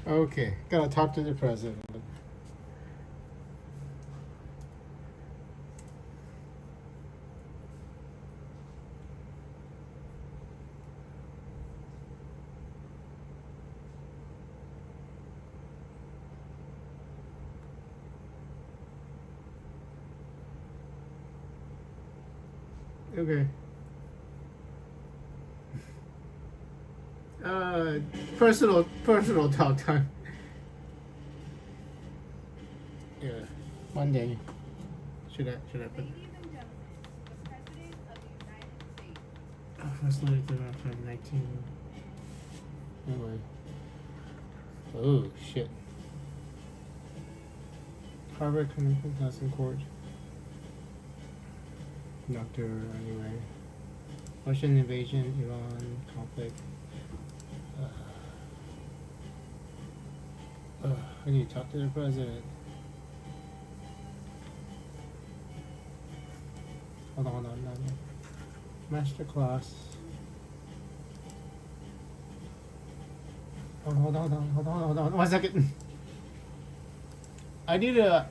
Okay, gotta talk to the president. Okay. Uh, personal talk time. Yeah, Monday. Should I put? First lady to after 19. Anyway. Oh shit. Harvard Clinical Nursing Court. Doctor anyway. Russian invasion, Iran conflict. I need to talk to the president. Hold on. Master class. Hold on. 1 second. I need to.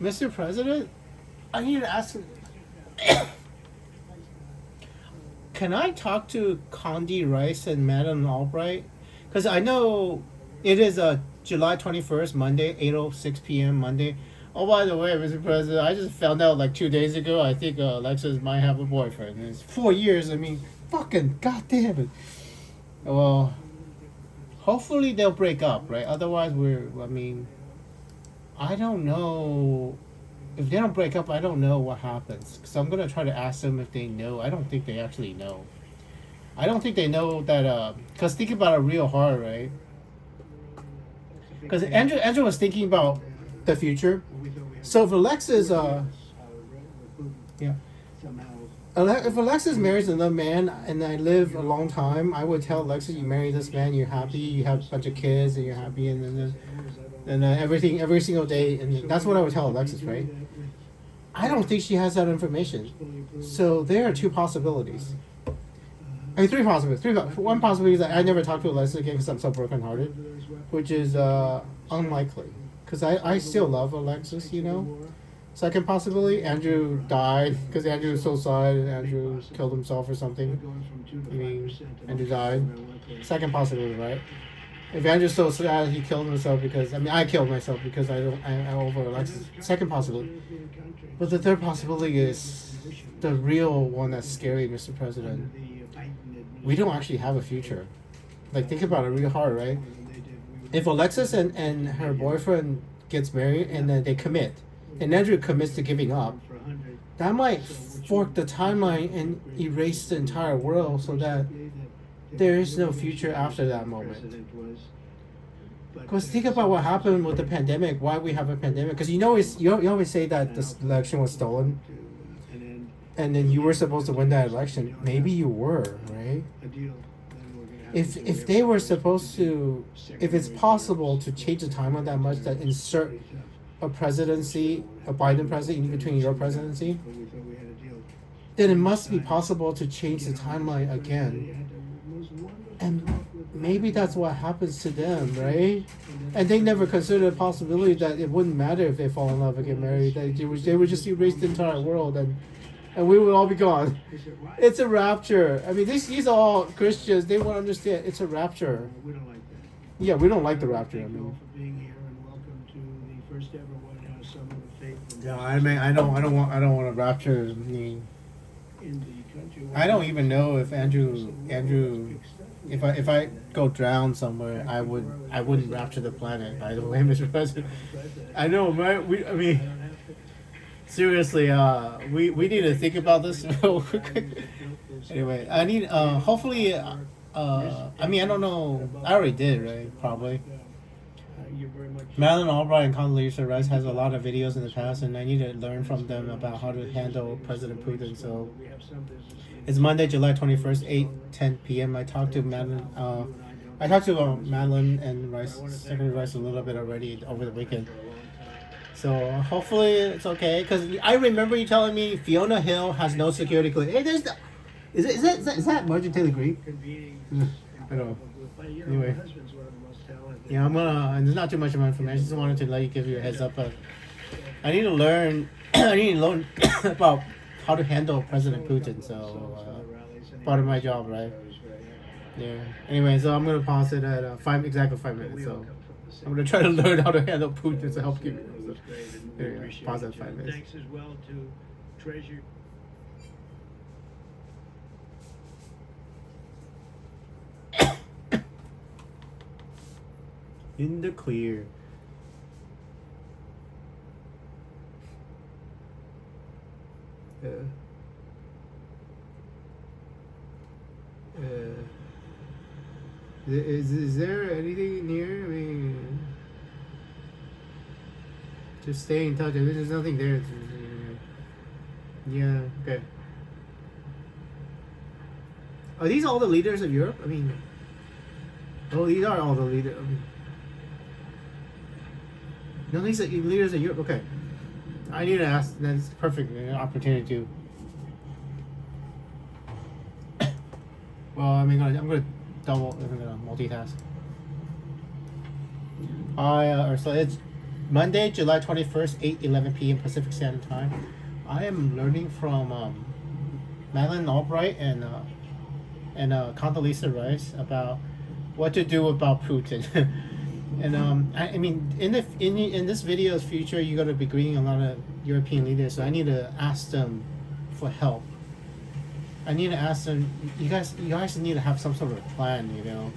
Mr. President, I need to ask. Can I talk to Condi Rice and Madeleine Albright? Because I know it is July 21st, Monday, 8:06 p.m. Monday. Oh, by the way, Mr. President, I just found out like 2 days ago. I think Alexis might have a boyfriend. And it's 4 years. I mean, fucking goddamn it. Well, hopefully they'll break up, right? Otherwise, I don't know. If they don't break up, I don't know what happens. Because I'm going to try to ask them if they know. I don't think they actually know. I don't think they know that. Because think about it real hard, right? Because Andrew was thinking about the future. So if Alexis, yeah. If Alexis marries another man and I live a long time, I would tell Alexis, you marry this man, you're happy, you have a bunch of kids, and you're happy, and then everything every single day, and that's what I would tell Alexis, right? I don't think she has that information. So there are two possibilities. I mean, three possibilities. One possibility is that I never talk to Alexis again because I'm so brokenhearted, which is unlikely. Because I still love Alexis, you know? Second possibility, Andrew died because Andrew was so sad and Andrew killed himself or something. I mean, Andrew died. Second possibility, right? If Andrew's so sad he killed himself because I killed myself because I over Alexis. Second possibility. But the third possibility is the real one that's scary, Mr. President. We don't actually have a future. Like, think about it real hard, right? If Alexis and her boyfriend gets married and then they commit, and Andrew commits to giving up, that might fork the timeline and erase the entire world so that there is no future after that moment. Because think about what happened with the pandemic, why we have a pandemic. Because you always say that this election was stolen, and then you were supposed to win that election. Maybe you were, right? If they were supposed to, if it's possible to change the timeline that much, that insert a presidency, a Biden presidency in between your presidency, then it must be possible to change the timeline again. And maybe that's what happens to them, right? And they never considered the possibility that it wouldn't matter if they fall in love and get married. They would just erase the entire world and we would all be gone. It's a rapture. I mean, these are all Christians. They won't understand. It's a rapture. Yeah, we don't like the rapture. I mean, yeah, I don't want a rapture. I mean, I don't even know if Andrew, if I go drown somewhere, I wouldn't rapture the planet. By the way, Mr. President, I know, right? Seriously, we need to think about this. Anyway, I need hopefully. I don't know. I already did, right? Probably. Madeleine Albright and Condeleezza Rice has a lot of videos in the past, and I need to learn from them about how to handle President Putin. So it's Monday, July 21st, 8:10 p.m. I talked to Madeleine. Madeleine and Rice, Secretary Rice, a little bit already over the weekend. So hopefully it's okay. Because I remember you telling me Fiona Hill has no security clearance. Hey, is that Marjorie Taylor Greene? I don't know. Anyway. Yeah, I'm gonna. And there's not too much of my information. I just wanted to give you a heads up. But I need to learn. I need to learn about how to handle President Putin. So part of my job, right? Yeah. Anyway, so I'm gonna pause it at exactly 5 minutes. So I'm gonna try to learn how to handle Putin to help you. So, there you go. Pause at 5 minutes. Thanks as well to Treasury. In the clear. Is there anything near? I mean, just stay in touch. There's nothing there. Yeah. Okay. Are these all the leaders of Europe? I mean, oh, these are all the leaders. No, these are leaders of Europe. Okay. I need to ask. That's perfect opportunity to. Well, I'm gonna multitask. So it's Monday, July 21st, 8:11 p.m. Pacific Standard Time. I am learning from Madeleine Albright and Condeleezza Rice about what to do about Putin. And I mean, in this video's future, you're gonna be greeting a lot of European leaders. So I need to ask them for help. I need to ask them. You guys need to have some sort of plan, you know.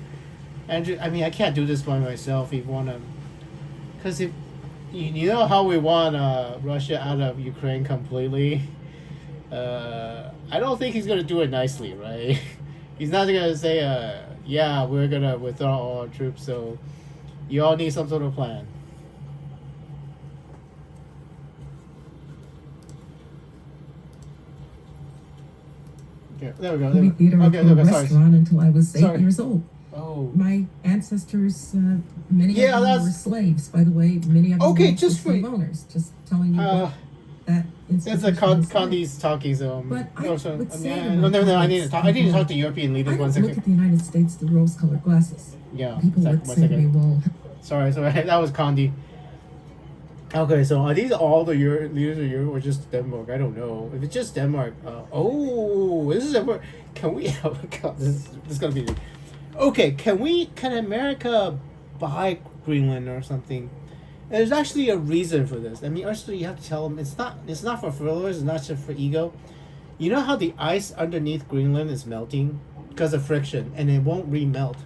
And I mean, I can't do this by myself. If you wanna, because if you know how we want Russia out of Ukraine completely, I don't think he's gonna do it nicely, right? He's not gonna say, yeah, we're gonna withdraw all our troops. So you all need some sort of plan. Okay, there we go. Restaurant until I was 8 years old. Oh. My ancestors, many of them were slaves. By the way, many of them were slave owners. Just telling you that. That's a Condi's talking. So, but I would say I need to talk. I need to talk to European leaders. One second. Look at the United States through rose-colored glasses. Yeah. People would say we will. Sorry. That was Condi. Okay, so are these all the leaders of Europe or just Denmark? I don't know. If it's just Denmark, this is a. Can we? Oh God, this is gonna be. Okay, can America buy Greenland or something? And there's actually a reason for this. I mean, actually, you have to tell them it's not for followers. It's not just for ego. You know how the ice underneath Greenland is melting because of friction, and it won't remelt.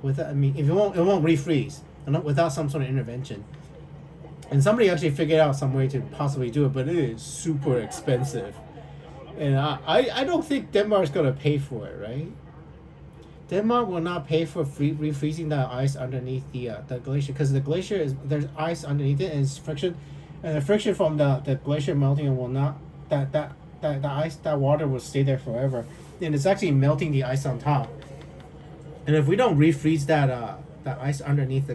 It won't refreeze without some sort of intervention. And somebody actually figured out some way to possibly do it, but it is super expensive. And I don't think Denmark's gonna pay for it, right? Denmark will not pay for refreezing the ice underneath the glacier, because the glacier there's ice underneath it and it's friction, and the friction from the glacier melting will not that water will stay there forever, and it's actually melting the ice on top. And if we don't refreeze that ice underneath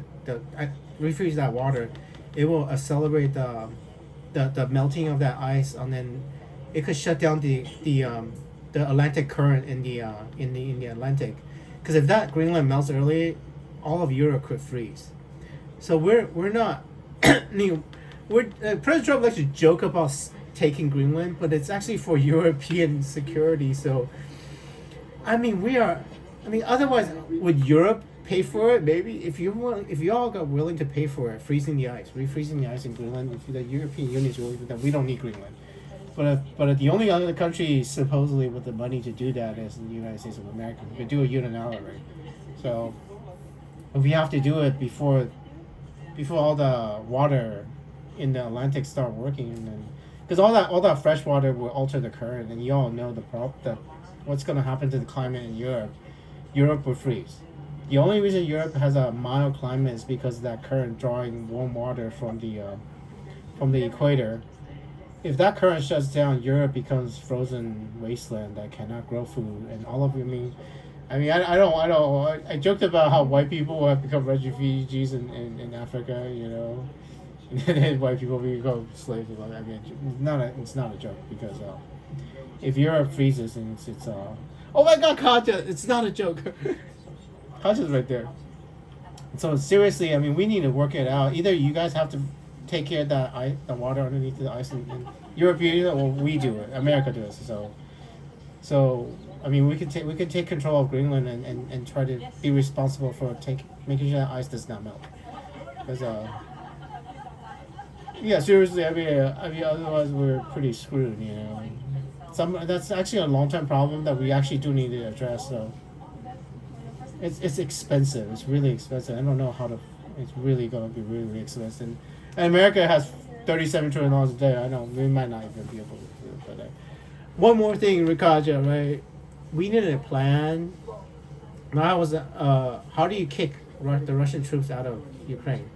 refreeze that water, it will accelerate the melting of that ice, and then it could shut down the Atlantic current in the Atlantic. Because if that Greenland melts early, all of Europe could freeze. So we're not. President Trump likes to joke about taking Greenland, but it's actually for European security. So, I mean, otherwise, would Europe pay for it? Maybe if you all got willing to pay for it, refreezing the ice in Greenland, if the European Union is willing to do that, we don't need Greenland. But the only other country supposedly with the money to do that is the United States of America. We could do it unilaterally. So if we have to do it before all the water in the Atlantic start working, and then because all that fresh water will alter the current, and you all know what's going to happen to the climate in Europe. Europe will freeze. The only reason Europe has a mild climate is because of that current drawing warm water from the equator. If that current shuts down, Europe becomes frozen wasteland that cannot grow food, and all of you I joked about how white people have become refugees in Africa, you know, and then white people become slaves. I mean, it's not a joke, because if Europe freezes and it's oh my God, Katja, it's not a joke. Katya's right there. So seriously, I mean, we need to work it out. Either you guys have to take care of that the water underneath the ice, and Europe do it, or we do it. America does. So I mean, we could take control of Greenland and try to be responsible for making sure that ice does not melt. Because yeah, seriously, I mean, otherwise we're pretty screwed. You know, that's actually a long-term problem that we actually do need to address. So it's expensive. It's really expensive. I don't know how to. It's really gonna be really, really expensive. And America has $37 trillion a day. I know we might not even be able to do it, but one more thing, Rikaja, right? We needed a plan. Now was how do you kick the Russian troops out of Ukraine?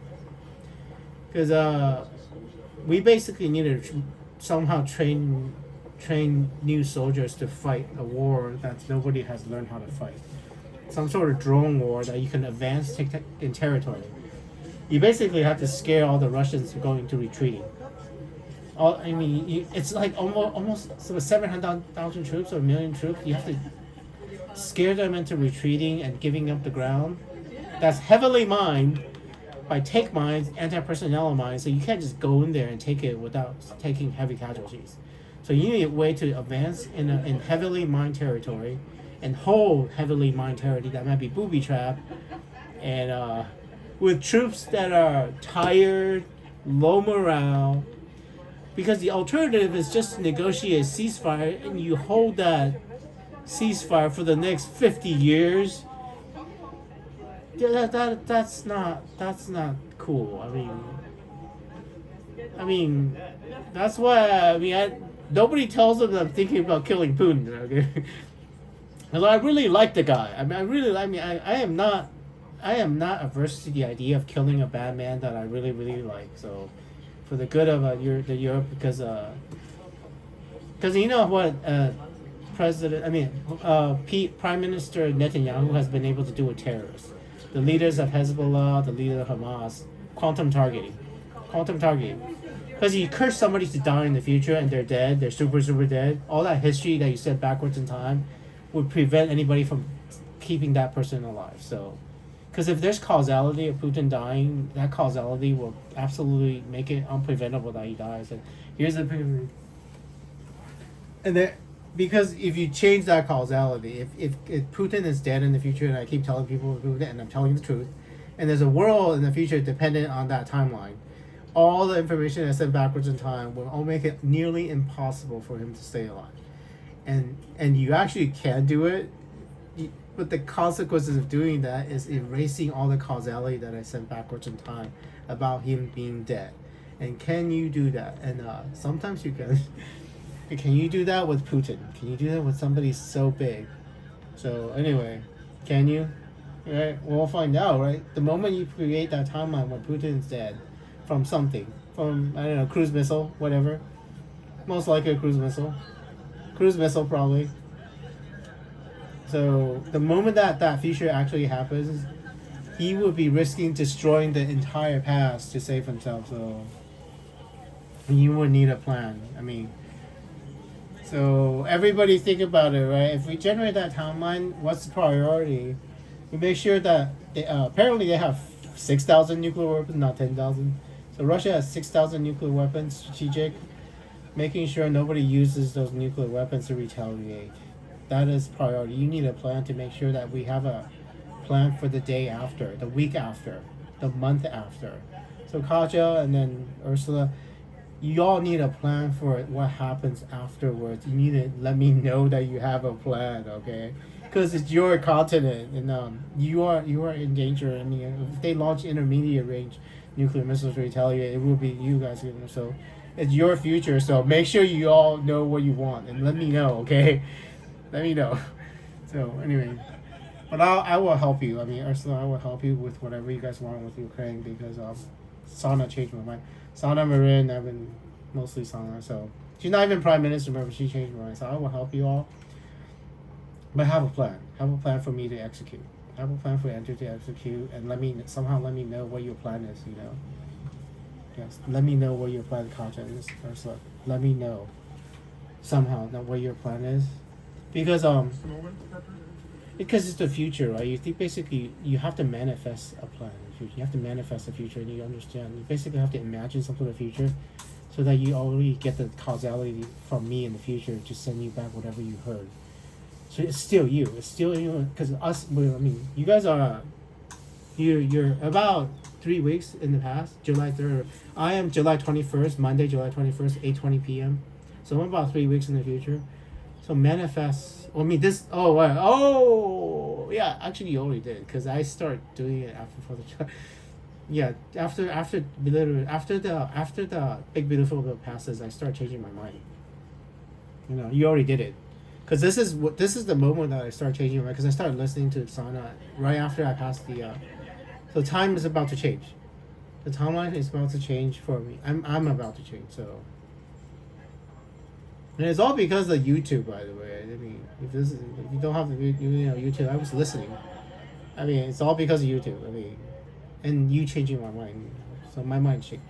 Because we basically needed to somehow train new soldiers to fight a war that nobody has learned how to fight. Some sort of drone war that you can advance in territory. You basically have to scare all the Russians going to retreating. It's like almost sort of 700,000 troops or 1 million troops. You have to scare them into retreating and giving up the ground. That's heavily mined by take mines, anti-personnel mines. So you can't just go in there and take it without taking heavy casualties. So you need a way to advance in heavily mined territory and hold heavily mined territory that might be booby trapped, and with troops that are tired, low morale. Because the alternative is just to negotiate a ceasefire and you hold that ceasefire for the next 50 years. That's not cool. I mean, that's why nobody tells them that I'm thinking about killing Putin. Okay, and I really like the guy. I am not averse to the idea of killing a bad man that I really, really like. So, for the good of the Europe, because you know what Prime Minister Netanyahu has been able to do with terrorists, the leaders of Hezbollah, the leader of Hamas, quantum targeting, because you curse somebody to die in the future and they're dead, they're super dead. All that history that you said backwards in time would prevent anybody from keeping that person alive. So. Because if there's causality of Putin dying, that causality will absolutely make it unpreventable that he dies. And here's the thing. Because if you change that causality, if Putin is dead in the future, and I keep telling people Putin, and I'm telling the truth, and there's a world in the future dependent on that timeline, all the information I said backwards in time will all make it nearly impossible for him to stay alive. And you actually can do it. But the consequences of doing that is erasing all the causality that I said backwards in time about him being dead. And can you do that? And sometimes you can. Can you do that with Putin? Can you do that with somebody so big? So anyway, can you? Right? We'll find out, right? The moment you create that timeline when Putin's dead from something, from, I don't know, cruise missile, whatever. Most likely a cruise missile. Cruise missile probably. So the moment that future actually happens, he will be risking destroying the entire past to save himself. So you would need a plan. So everybody think about it, right? If we generate that timeline, what's the priority? We make sure that apparently they have 6,000 nuclear weapons, not 10,000. So Russia has 6,000 nuclear weapons, strategic, making sure nobody uses those nuclear weapons to retaliate. That is priority. You need a plan to make sure that we have a plan for the day after, the week after, the month after. So Katja and then Ursula, you all need a plan for what happens afterwards. You need to let me know that you have a plan, okay? Because it's your continent, and you are in danger. If they launch intermediate range nuclear missiles to retaliate, it will be you guys. So it's your future. So make sure you all know what you want and let me know, okay? Let me know. So anyway, but I will help you. Ursula, I will help you with whatever you guys want with Ukraine, because Sana changed my mind. Sana Marin, I've been mostly Sana. So she's not even prime minister, but she changed my mind. So I will help you all. But have a plan. Have a plan for me to execute. Have a plan for Andrew to execute, and let me know what your plan is. Yes, let me know what your plan, Katja, is, Ursula. Let me know somehow what your plan is. Because because it's the future, right? You think basically you have to manifest a plan in the future. You have to manifest the future, and you understand. You basically have to imagine some sort of future, so that you already get the causality from me in the future to send you back whatever you heard. So it's still you. It's still you. Because us, I mean, you guys are. You're about 3 weeks in the past. July 3rd. I am July 21st. Monday, July 21st, 8:20 p.m. So I'm about 3 weeks in the future. So manifest. Well, I mean this. Oh wow. Oh yeah. Actually, you already did because I started doing it after for the. Yeah. After the big beautiful bill passes, I start changing my mind. You know, you already did it. Because this is the moment that I start changing my mind. Because I started listening to Sana right after I passed the. So time is about to change. The timeline is about to change for me. I'm about to change. So. And it's all because of YouTube, by the way. I mean, if you don't have YouTube, I was listening. I mean, it's all because of YouTube. I mean, and you changing my mind. So my mind changed.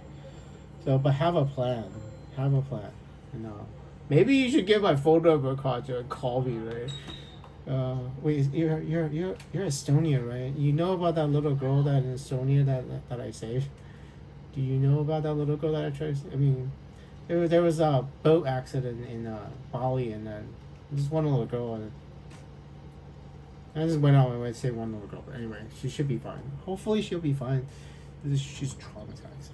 So, but have a plan. Have a plan. You know, maybe you should get my phone number, call me, right? Wait, you're Estonia, right? You know about that little girl that in Estonia that I saved? Do you know about that little girl that I tried? I mean. There was a boat accident in Bali, and then just one little girl. And I just went out and went to say one little girl. But anyway, she should be fine. Hopefully, she'll be fine. She's traumatized.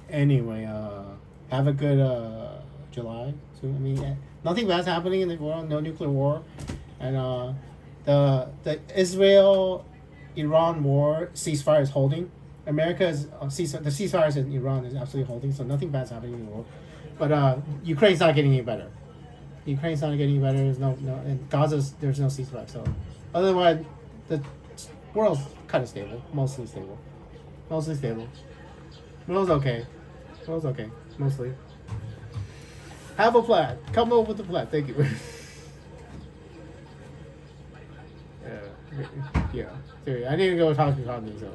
Anyway, have a good July. So I mean, nothing bad's happening in the world. No nuclear war, and the Israel-Iran war ceasefire is holding. America is the ceasefires in Iran is absolutely holding, so nothing bad's happening in the world. But Ukraine's not getting any better. There's no in Gaza's there's no ceasefire. So otherwise, the world's kind of stable, mostly stable. World's okay, mostly. Have a plan. Come up with a plan. Thank you. Yeah. Seriously, I need to go talk to Connie. So.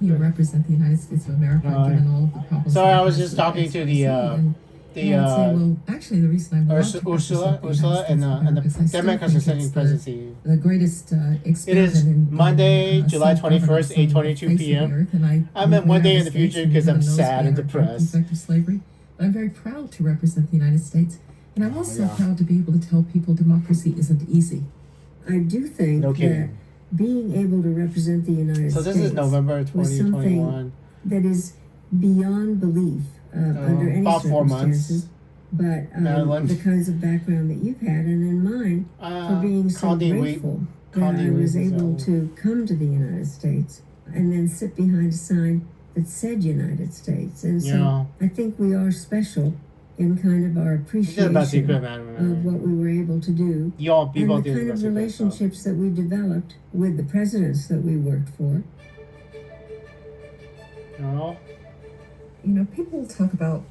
You represent the United States of America, given all of the problems. Sorry, I was just talking to the actually, the reason I Ursula and the Democrats are sending presidency. The greatest experiment. It is Monday, July 21st, 8:22 p.m. I'm in one day in the future because I'm sad and depressed. Slavery. I'm very proud to represent the United States, and I'm also proud to be able to tell people democracy isn't easy. I do think that being able to represent the United States. So this is November 2021. That is beyond belief under any about 4 circumstances. months. But the kinds of background that you've had, and in mine, for being so grateful that I was able to come to the United States and then sit behind a sign that said United States. And so I think we are special in kind of our appreciation of what we were able to do, and the kind of relationships that we developed with the presidents that we worked for. You know, people talk about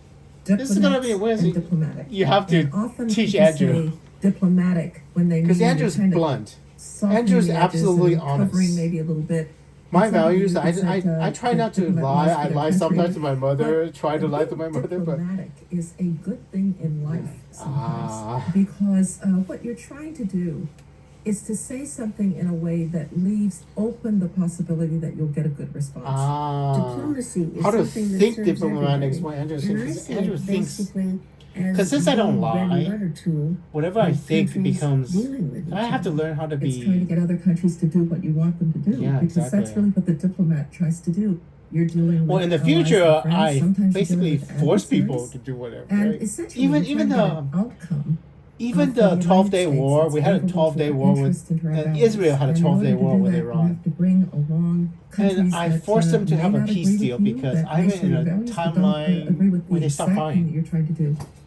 diplomatic and diplomatic. You have to teach Andrew. Diplomatic when they because Andrew's blunt. Andrew's absolutely honest. Covering maybe a little bit. My values, I try not to lie. I lie sometimes to my mother, try to lie to my mother. But diplomatic is a good thing in life sometimes. Because what you're trying to do is to say something in a way that leaves open the possibility that you'll get a good response. Diplomacy is how to something that think serves diplomatic is what Andrew says. Andrew thinks. Because since I don't lie, whatever I think becomes. I have to learn how to be. It's trying to get other countries to do what you want them to do. Yeah, because exactly. that's really what the diplomat tries to do. You're dealing with. Well, in the future, I basically force people to do whatever. And right? essentially, even the outcome. Even the 12-day war, we had a 12-day war with Israel had a 12-day war with Iran. And I forced them to have a peace deal because I'm in a timeline where they stop fighting.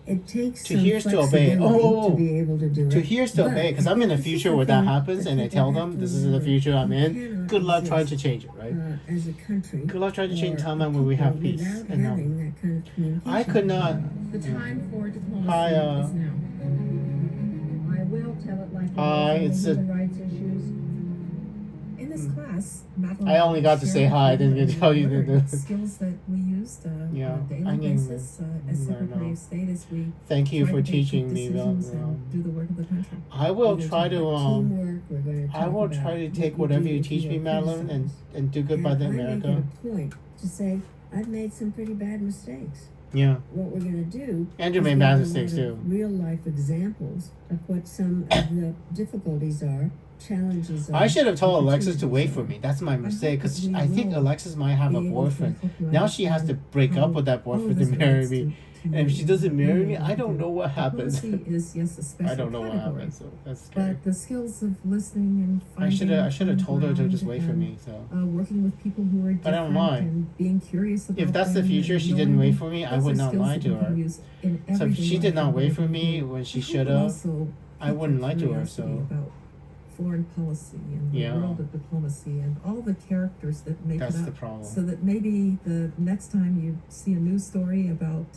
It takes to here's to obey. To be able to do it. To here's to obey, because I'm in a future where that happens, and I tell them this is the future I'm in. Good luck trying to change it, right? As a country. Good luck trying to change timeline where we have peace. And I could not. The time for diplomacy is now. I will tell it like it's human rights issues. In the this class, Madeleine I only got to say hi. I didn't get to tell you the skills that we used on Yeah, a daily I need to basis as Secretary of State as we Thank you try for to make teaching good me about. decisions and do the work of the country. I will We're try gonna to talk about teamwork. We're going to talk I will about try to what take we whatever do you if teach are me, Madeline, criticized. and do good by the I make America. it a point to say I've made some pretty bad mistakes. Yeah. What we're going to do Andrew is made give bad a mistakes lot too. of real life examples of what some of the difficulties are, challenges are. I should have told and Alexis to wait opportunities for are. me. That's my mistake. Because we I think will Alexis might have a be able to boyfriend. help you Now she has to understand break up how with that all of boyfriend this to marry relates me. to And if she you doesn't marry me, and I don't know what happens. diplomacy is, yes, a special I don't know what category, happens. So that's scary. but the skills of listening and I should have finding told her to common just wait for ground me. So working with people who are But I don't different lie. and being curious about if that's the them future, and she didn't knowing wait them, for me. I those would are not skills lie that to we can her. use in So if everyday she did life not and wait for everything me we do. when she I think should it have, also I wouldn't lie to her. curiosity So about foreign policy and the Yeah. world of diplomacy and all the characters that make that's it the up. problem. So that maybe the next time you see a news story about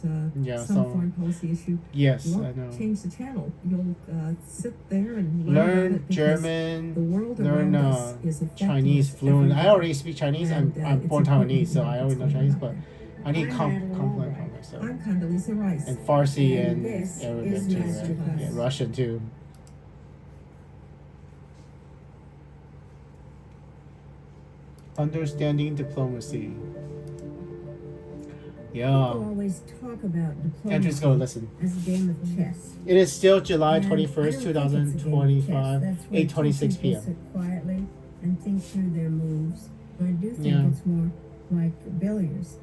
Yeah, some so- foreign policy issue, Yes, you I won't know. change the channel. You'll sit there and learn about Learn it because German. the world Learn around us is affecting Chinese us fluent. every I day. already speak Chinese. I'm And, I'm it's born important Taiwanese, to so know I already know what's Chinese. going But on. I need I'm Madeleine compliment Albright. from her. So I'm Condeleezza Rice. and Farsi And and this Arabic is too, Master right? Class. Yeah, Russian too. Understanding diplomacy. People Yeah. always talk about Andrew's diplomacy go listen. as a game of chess. It is still July And I 21st, don't think it's a game of chess. 2025, That's where 8:26 two people p.m. sit quietly and think through their moves. I do think Yeah. it's more like billiards.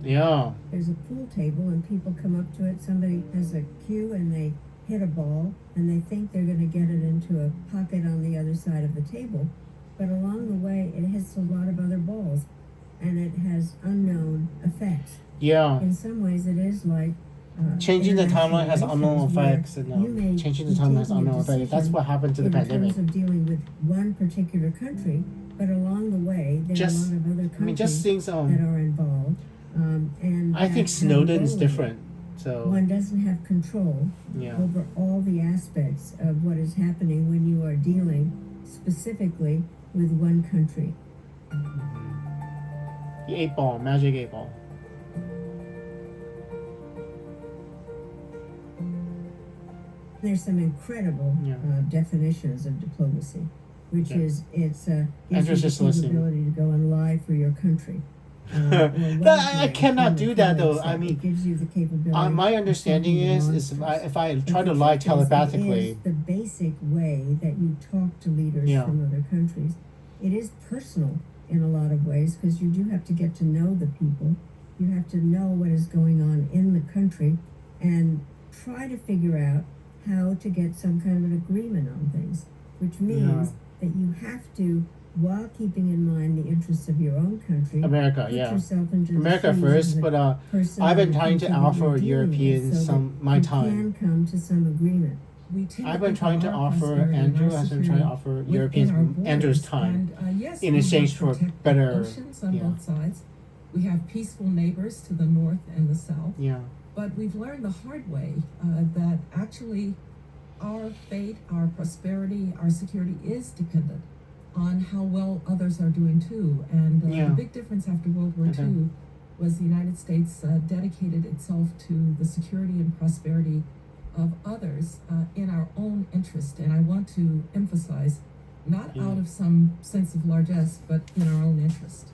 Yeah. There's a pool table and people come up to it. Somebody has a cue and they hit a ball and they think they're going to get it into a pocket on the other side of the table. But along the way, it hits a lot of other balls and it has unknown effects. Yeah. In some ways, it is like Changing the international timeline has unknown relations where effects, and you may changing the be timeline has taking a unknown effects. That's decision what happened to the in pandemic. terms of dealing with one particular country, but along the way, there Just- are a lot of other countries I mean, just seeing that some. are involved. And I think that's how Snowden's rolling. different. So One doesn't have control yeah. over all the aspects of what is happening when you are dealing specifically with one country. The 8 ball, magic 8 ball. There's some incredible Yeah. definitions of diplomacy, which Yeah. is gives Andrew's you just the listening. capability to go and lie for your country. I cannot do that though. I mean, it gives you the capability. my of understanding sending is if I But try the to lie truth is, telepathically, it is the basic way that you talk to leaders Yeah. from other countries. It is personal in a lot of ways because you do have to get to know the people. You have to know what is going on in the country and try to figure out how to get some kind of an agreement on things, which means that you have to, while keeping in mind the interests of your own country, America, put yeah, yourself into the America shoes first. of the But person I've been or trying to country that offer you're dealing with Europeans so some that my you time. can come to some agreement. I've been trying to offer Andrew has been trying to offer Europeans Andrew's time Yes, in we exchange have for protected better. oceans on yeah. both sides. We have peaceful neighbors to the north and the south. Yeah. But we've learned the hard way that actually our fate, our prosperity, our security is dependent on how well others are doing too. And Yeah. the big difference after World War Okay. II was the United States dedicated itself to the security and prosperity of others in our own interest. And I want to emphasize, not Yeah. out of some sense of largesse, but in our own interest.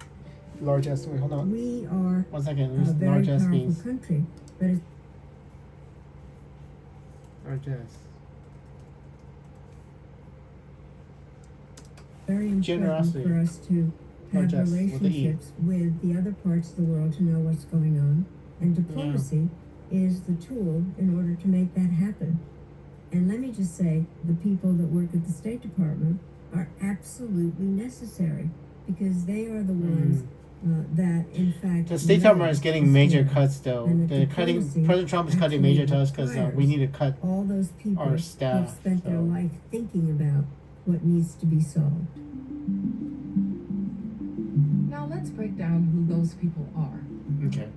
Largesse. Wait, hold on. We are 1 second. a very Largesse powerful means country, but it's largesse. very important Generosity. for us to have Largesse, with the E. relationships with the other parts of the world to know what's going on. And diplomacy is the tool in order to make that happen. And let me just say, the people that work at the State Department are absolutely necessary because they are the ones that, in fact, The State know Department is getting what's major going on. cuts though. And the They're cutting. diplomacy President Trump is cutting actually major cuts because we requires need to cut. all those people our who've staff, spent their so- life thinking about what needs to be solved. Now let's break down who those people are. Okay.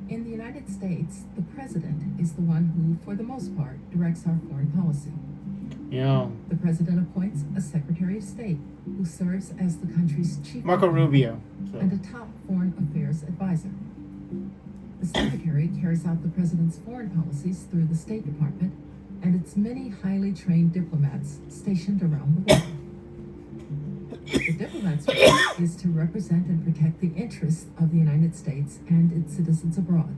In the United States, the president is the one who, for the most part, directs our foreign policy. Yeah. The president appoints a Secretary of State who serves as the country's chief Marco diplomat Rubio. So. and a top foreign affairs advisor. The secretary carries out the president's foreign policies through the State Department and its many highly trained diplomats stationed around the world. The diplomat's role is to represent and protect the interests of the United States and its citizens abroad.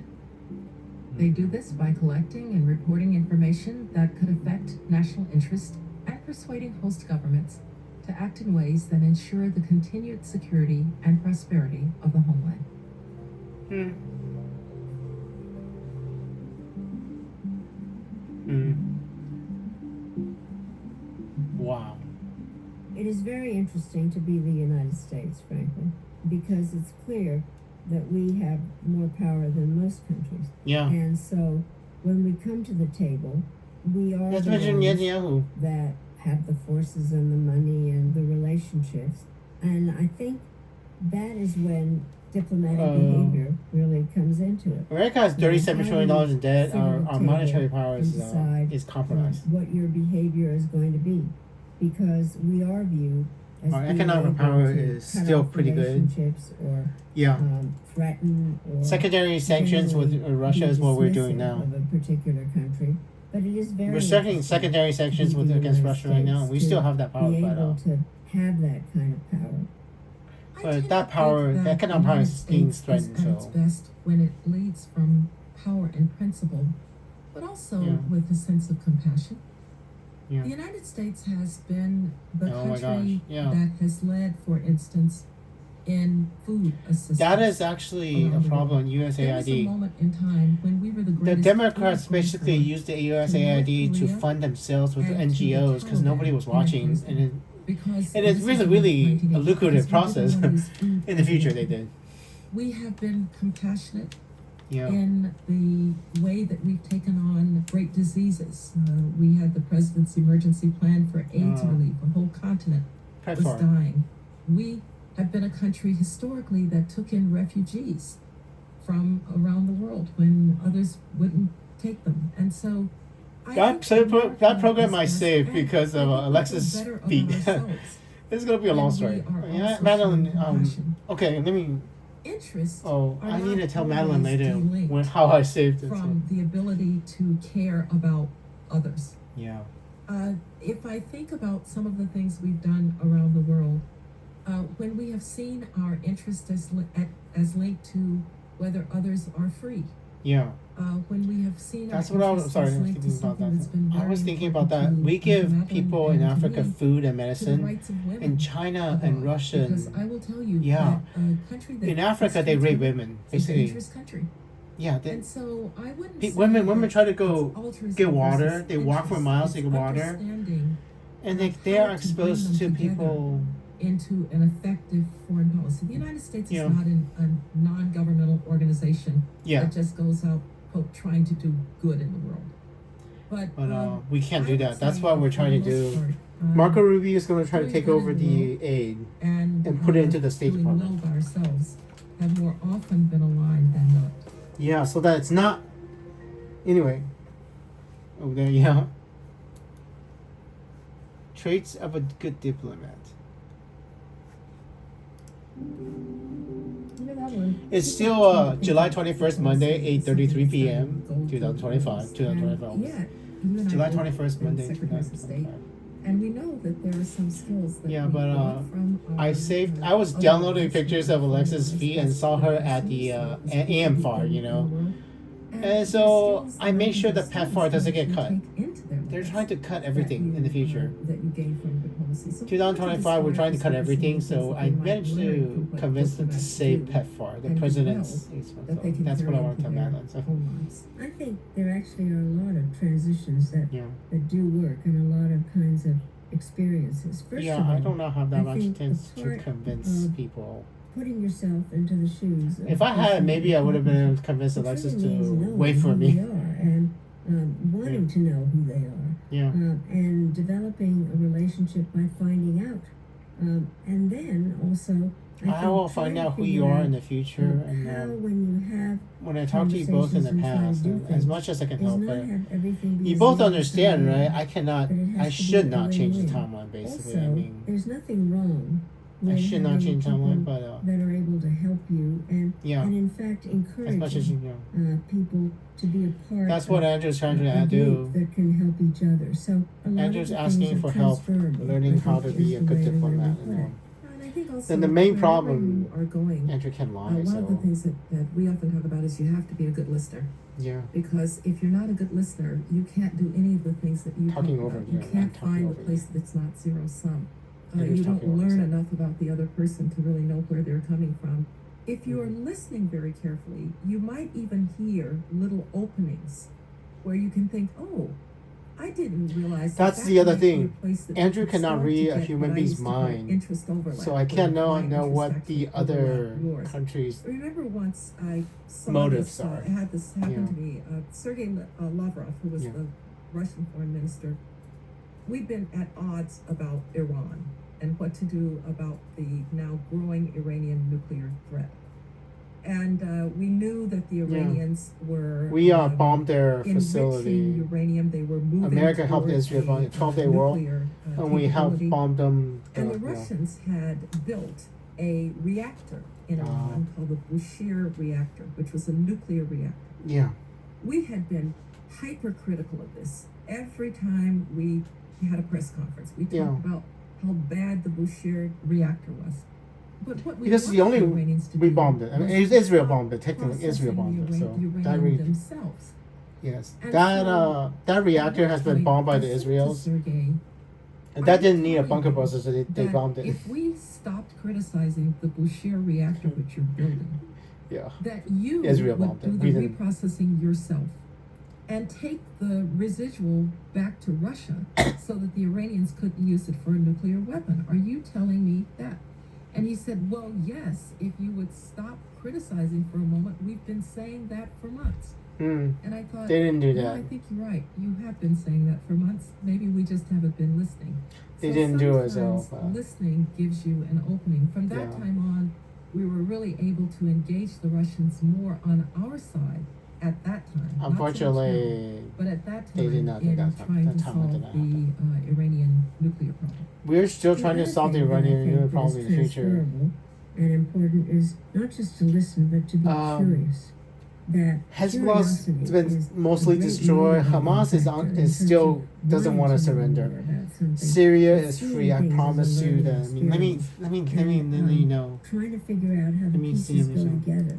They do this by collecting and reporting information that could affect national interest and persuading host governments to act in ways that ensure the continued security and prosperity of the homeland. Wow. It is very interesting to be the United States, frankly, because it's clear that we have more power than most countries. Yeah. And so when we come to the table, we are Let's the mention ones Netanyahu. that have the forces and the money and the relationships. And I think that is when diplomatic behavior really comes into it. America has $37 trillion in debt. Sit at a Our monetary table power and decide, is compromised. what your behavior is going to be, because we are viewed as Our being economic able power to is cut still off pretty good. relationships or Yeah. threaten or Secondary sanctions with generally Russia be is what we're doing dismissive now. of a particular country, but it is very We're starting interesting secondary sanctions to be the against United Russia right now. States We to still have that power be flat able out. to have that kind of power. But that power, the economic power is being threatened. At its So best when it leads from power and principle, but also Yeah. with a sense of compassion. Yeah. The United States has been the Oh my country gosh, yeah. that has led, for instance, in food assistance. that is actually a around the problem in There was a USAID. moment in time when we were the The greatest Democrats food basically exporter used the USAID to Korea fund themselves with and to NGOs because Taliban nobody was in watching, Afghanistan. and because it is this really, in really a 1980, lucrative because we process. didn't use food in the future for they did. We have been compassionate Yeah. in the way that we've taken on great diseases. We had the president's emergency plan for AIDS relief. A whole continent was PEPFAR. dying. We have been a country historically that took in refugees from around the world when others wouldn't take them. And so That program I saved and because of I think we Alexis' feel better about feet. ourselves This is gonna be a long when story. we are Yeah, also Madeleine. showing compassion. Okay, let me. Interests Oh, are I need to not tell Madeleine always later delinked how I saved it. from the ability to care about others. Yeah. If I think about some of the things we've done around the world, when we have seen our interest as linked to whether others are free, Yeah. when we have seen That's our what I was. interest Sorry, as I was linked to thinking about something that's been that. I very was thinking about important that. We to give Madeleine people in and to Africa me, food and to the medicine. rights of women In China and abroad. Russia, Because I will tell you Yeah. that a country that in Africa, they mistreats rape women women. is a Basically, dangerous country. yeah. They, And so I wouldn't say women that try to it's go altruism get water. versus They walk for interest. miles to It's get water, understanding and how they are to exposed bring to them together people. into an effective foreign policy. The United States is Yeah. not a non-governmental organization Yeah. that just goes out quote, trying to do good in the world. But We can't I do would that. That's say what we're for trying to the most do. part, Marco Rubio is going to try to doing take good over in the the world aid and put it into the State doing Department. well by ourselves have more often been aligned than not. Yeah, so that it's not. Anyway. Oh, there, yeah. Traits of a good diplomat. Look at that one. It's still July 21st, Monday, 8:33 p.m. 2025. 2025. Yeah, you and I July both 21st, been Monday, secretaries of state, 2025. and we know that there are some skills that Yeah, we but, brought from our, I was other downloading national pictures of Alexis' feet and saw her at the AMFAR, you know. And so I made sure the PEPFAR doesn't get cut. They're trying to cut everything in the future. That you gain from diplomacy. So 2025, we're trying to cut everything, so I managed to convince them to save PEPFAR, the president's. that they can That's what I carry want to tell into their Madeleine. So, own lives. I think there actually are a lot of transitions that yeah. do work and a lot of kinds of experiences. First Yeah, of all, I don't know how that I much think tends the to part convince of people. putting yourself into the shoes of If I the had, person maybe I would have been able to who convince Alexis truly to means knowing wait for who me. they are and wanting to know who they are. Yeah. And developing a relationship by finding out And then also, I will find out who you are in the future, and how when you have when I talk to you both in the past, as much as I can help, but you you both understand, right? I should not a change the win-win. timeline. Basically, Also, I mean, there's nothing wrong I with should not having change timeline, people but that are able to help you and yeah, in fact as much as encouraging you know. people to be a part That's what of Andrew's trying a to group do. that can help each other. So a lot Andrew's of the asking things for are help, transferable, learning I how think, to be is a the good way to really diplomat. put You it. know. And I think also Then the main wherever problem, you are going, Andrew can lie. one of the So things that we often talk about is you have to be a good listener. yeah, Because if you're not a good listener, you can't do any of the things that you Talking talk over about. you, You I'm can't talking find over the you. place that's not zero sum. It is You don't talking over learn you. enough about the other person to really know where they're coming from. If you're Mhm. listening very carefully, you might even hear little openings where you can think, "Oh, I didn't realize." That's that the other might be a thing. place that Andrew I could cannot start to read a get human what I being's used to call mind. interest overlap, So I can't where my know interest what actually the other overlapped yours. countries' Remember once I saw motives this, are. had this happen Yeah. to me. Sergei Lavrov, who was Yeah. the Russian foreign minister, we'd been at odds about Iran and what to do about the now growing Iranian nuclear threat. And we knew that the Iranians were We bombed their enriching facility. uranium. They were moving America helped toward Israel a, on the 12-day war, nuclear, and we helped capability. bomb them. And the you know. Russians had built a reactor in Iran called the Bushehr reactor, which was a nuclear reactor. Yeah, We had been hypercritical of this. Every time we had a press conference, we talked about how bad the Bushehr reactor was. But what we because the wanted only the Iranians to we do bombed it. I mean, was Israel stop bombed it. Technically, Israel processing bombed it. So the that uranium themselves. yes, And that so, that reactor has been bombed by the I said to Israelis, Sergei, and that I'm didn't need a telling bunker you buster, so they that bombed it. if we stopped criticizing the Bushehr reactor which you're building, Yeah, that you Israel would bombed do it. the We didn't. reprocessing yourself and take the residual back to Russia so that the Iranians couldn't use it for a nuclear weapon. Are you telling me that? And he said, well, yes, if you would stop criticizing for a moment. We've been saying that for months. Mm, And I thought, they didn't do yeah, that. I think you're right. You have been saying that for months. Maybe we just haven't been listening. They So didn't do it, so, sometimes listening gives you an opening. From that Yeah. time on, we were really able to engage the Russians more on our side at that time. not so much now, Unfortunately, but at that time, they did not do in that time. trying That to time solve did not the Iranian nuclear problem. we're still trying to other solve the thing that I Iranian think nuclear is problem in the future. transferable and important is not just to listen, but to be curious. That Hezbollah's curiosity been is mostly a great destroyed. motivating Hamas is factor in is terms still of doesn't wanting want to to know surrender. more about something. Syria But is seeing free. I things as a promise you learning that. I mean, let me experience you know. trying to figure out how the Let me see pieces go them, so. together.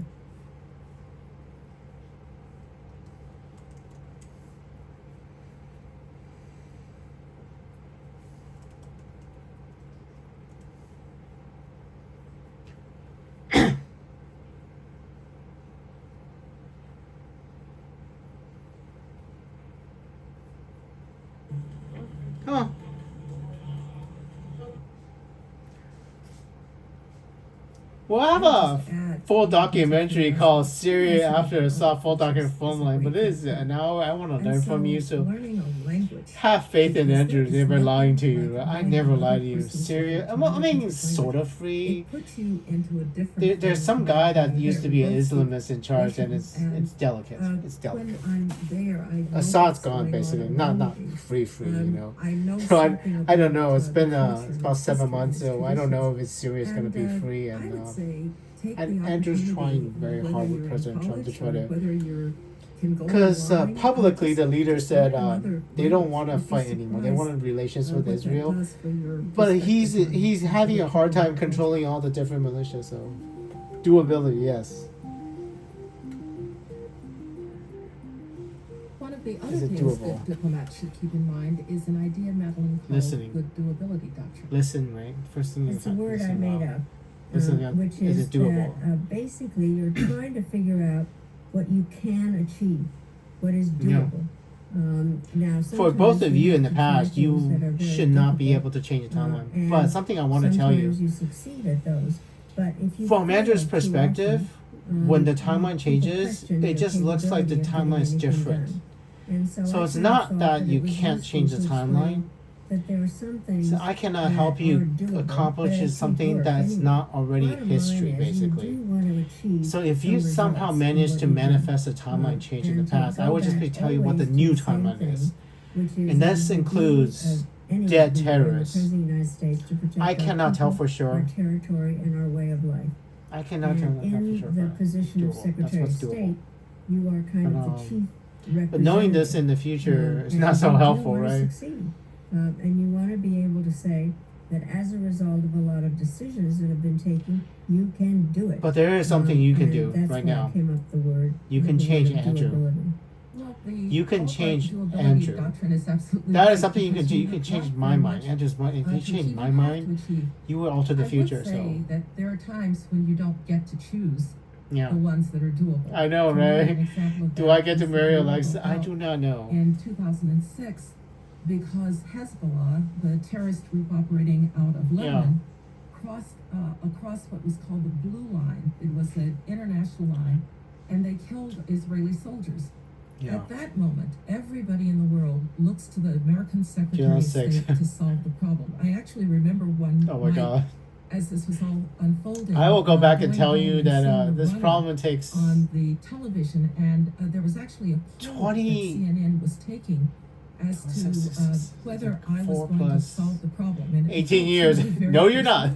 Come on. We'll have a full documentary called Syria After Assault, full documentary film line, but this is now I want to learn from you, so learning a language. have faith in Andrew, never lying to you. I never lie to you. Syria, I mean, sort of free. It puts you into a different. There's some guy that used to be an Islamist in charge, and it's delicate. It's delicate. When I'm there, I know Assad's what's gone going basically. on Not around me. free, you know. I know So something I don't about, know. It's been the culture, it's about 7 history, months, so I don't know if it's Syria's going to be And, free. I would And say take and the Andrew's opportunity, trying very whether hard with you're in President Trump to college try or to, whether you can go because online, publicly the just leader said learn another they don't language. want to You'd be fight anymore. They want surprised, relations with what that Israel, does for your but he's perspective on he's having a hard time other controlling all the different militias. So doability, yes. One of the other Is it things doable? that diplomats should keep in mind is an idea Madeleine called Listening. the doability doctrine. Listen, right? First thing It's is a word I listen made well. up, Listen up. which Is is it doable? that basically you're trying to figure out what you can achieve, what is Yeah. doable. Now, For both sometimes of you you in have the to try past, things you that are very should not be difficult, able to change the timeline. and But something I want to tell you, sometimes you succeed at those, but if you from fail Andrew's too perspective, often, when the you timeline changes, question it your just looks like the capability of getting timeline's anything different. done. And So I it's kinda not thought that it you was can't useful change the to timeline. explain that there are some things. So I cannot that help are you doable, accomplish but something work that's anyway. not already Bottom history, line is, basically. You do want to achieve So if you some somehow results manage in to what you do. manifest a timeline change in the And to past, I go would just be back telling you what the always new to same timeline is. thing, which is And that this the includes duty of anyone dead who terrorists. the President of the United States to protect I our cannot tell people, for sure. our territory, and our way of life. I cannot tell And that for in sure. the but position of doable. That's Secretary of what's doable. State, you are kind But, of the chief representative. But knowing this in the future is and not so you helpful, want to right? succeed. And you want to be able to say that as a result of a lot of decisions that have been taken, you can do it. But there is something you can and do that's right why now. Came up the word. You can the change word of Andrew. doability. Well, the You can outright change doability Andrew. doctrine is absolutely That right, is something you can because do. You have can change not my very mind. much, Andrew's mind. If you to change achieve my and have mind, to achieve. you will alter the I future. would say So that there are times when you don't get to choose yeah, the ones that are doable. I know, For me, right? an example of Do that I get to is the marry war Alexa? I out do not know. in 2006, because Hezbollah, the terrorist group operating out of Lebanon, crossed across what was called the Blue Line. It was an international line, and they killed Israeli soldiers. Yeah. At that moment, everybody in the world looks to the American Secretary of 2006. State to solve the problem. I actually remember one Oh my night, God. as this was all unfolding. I will go back and going tell home you and that seeing the this runner problem takes on the television, and there was actually a poll 20 that CNN was taking as to whether I was 4 going to plus solve the problem. And it 18 was years. actually very No, you're not.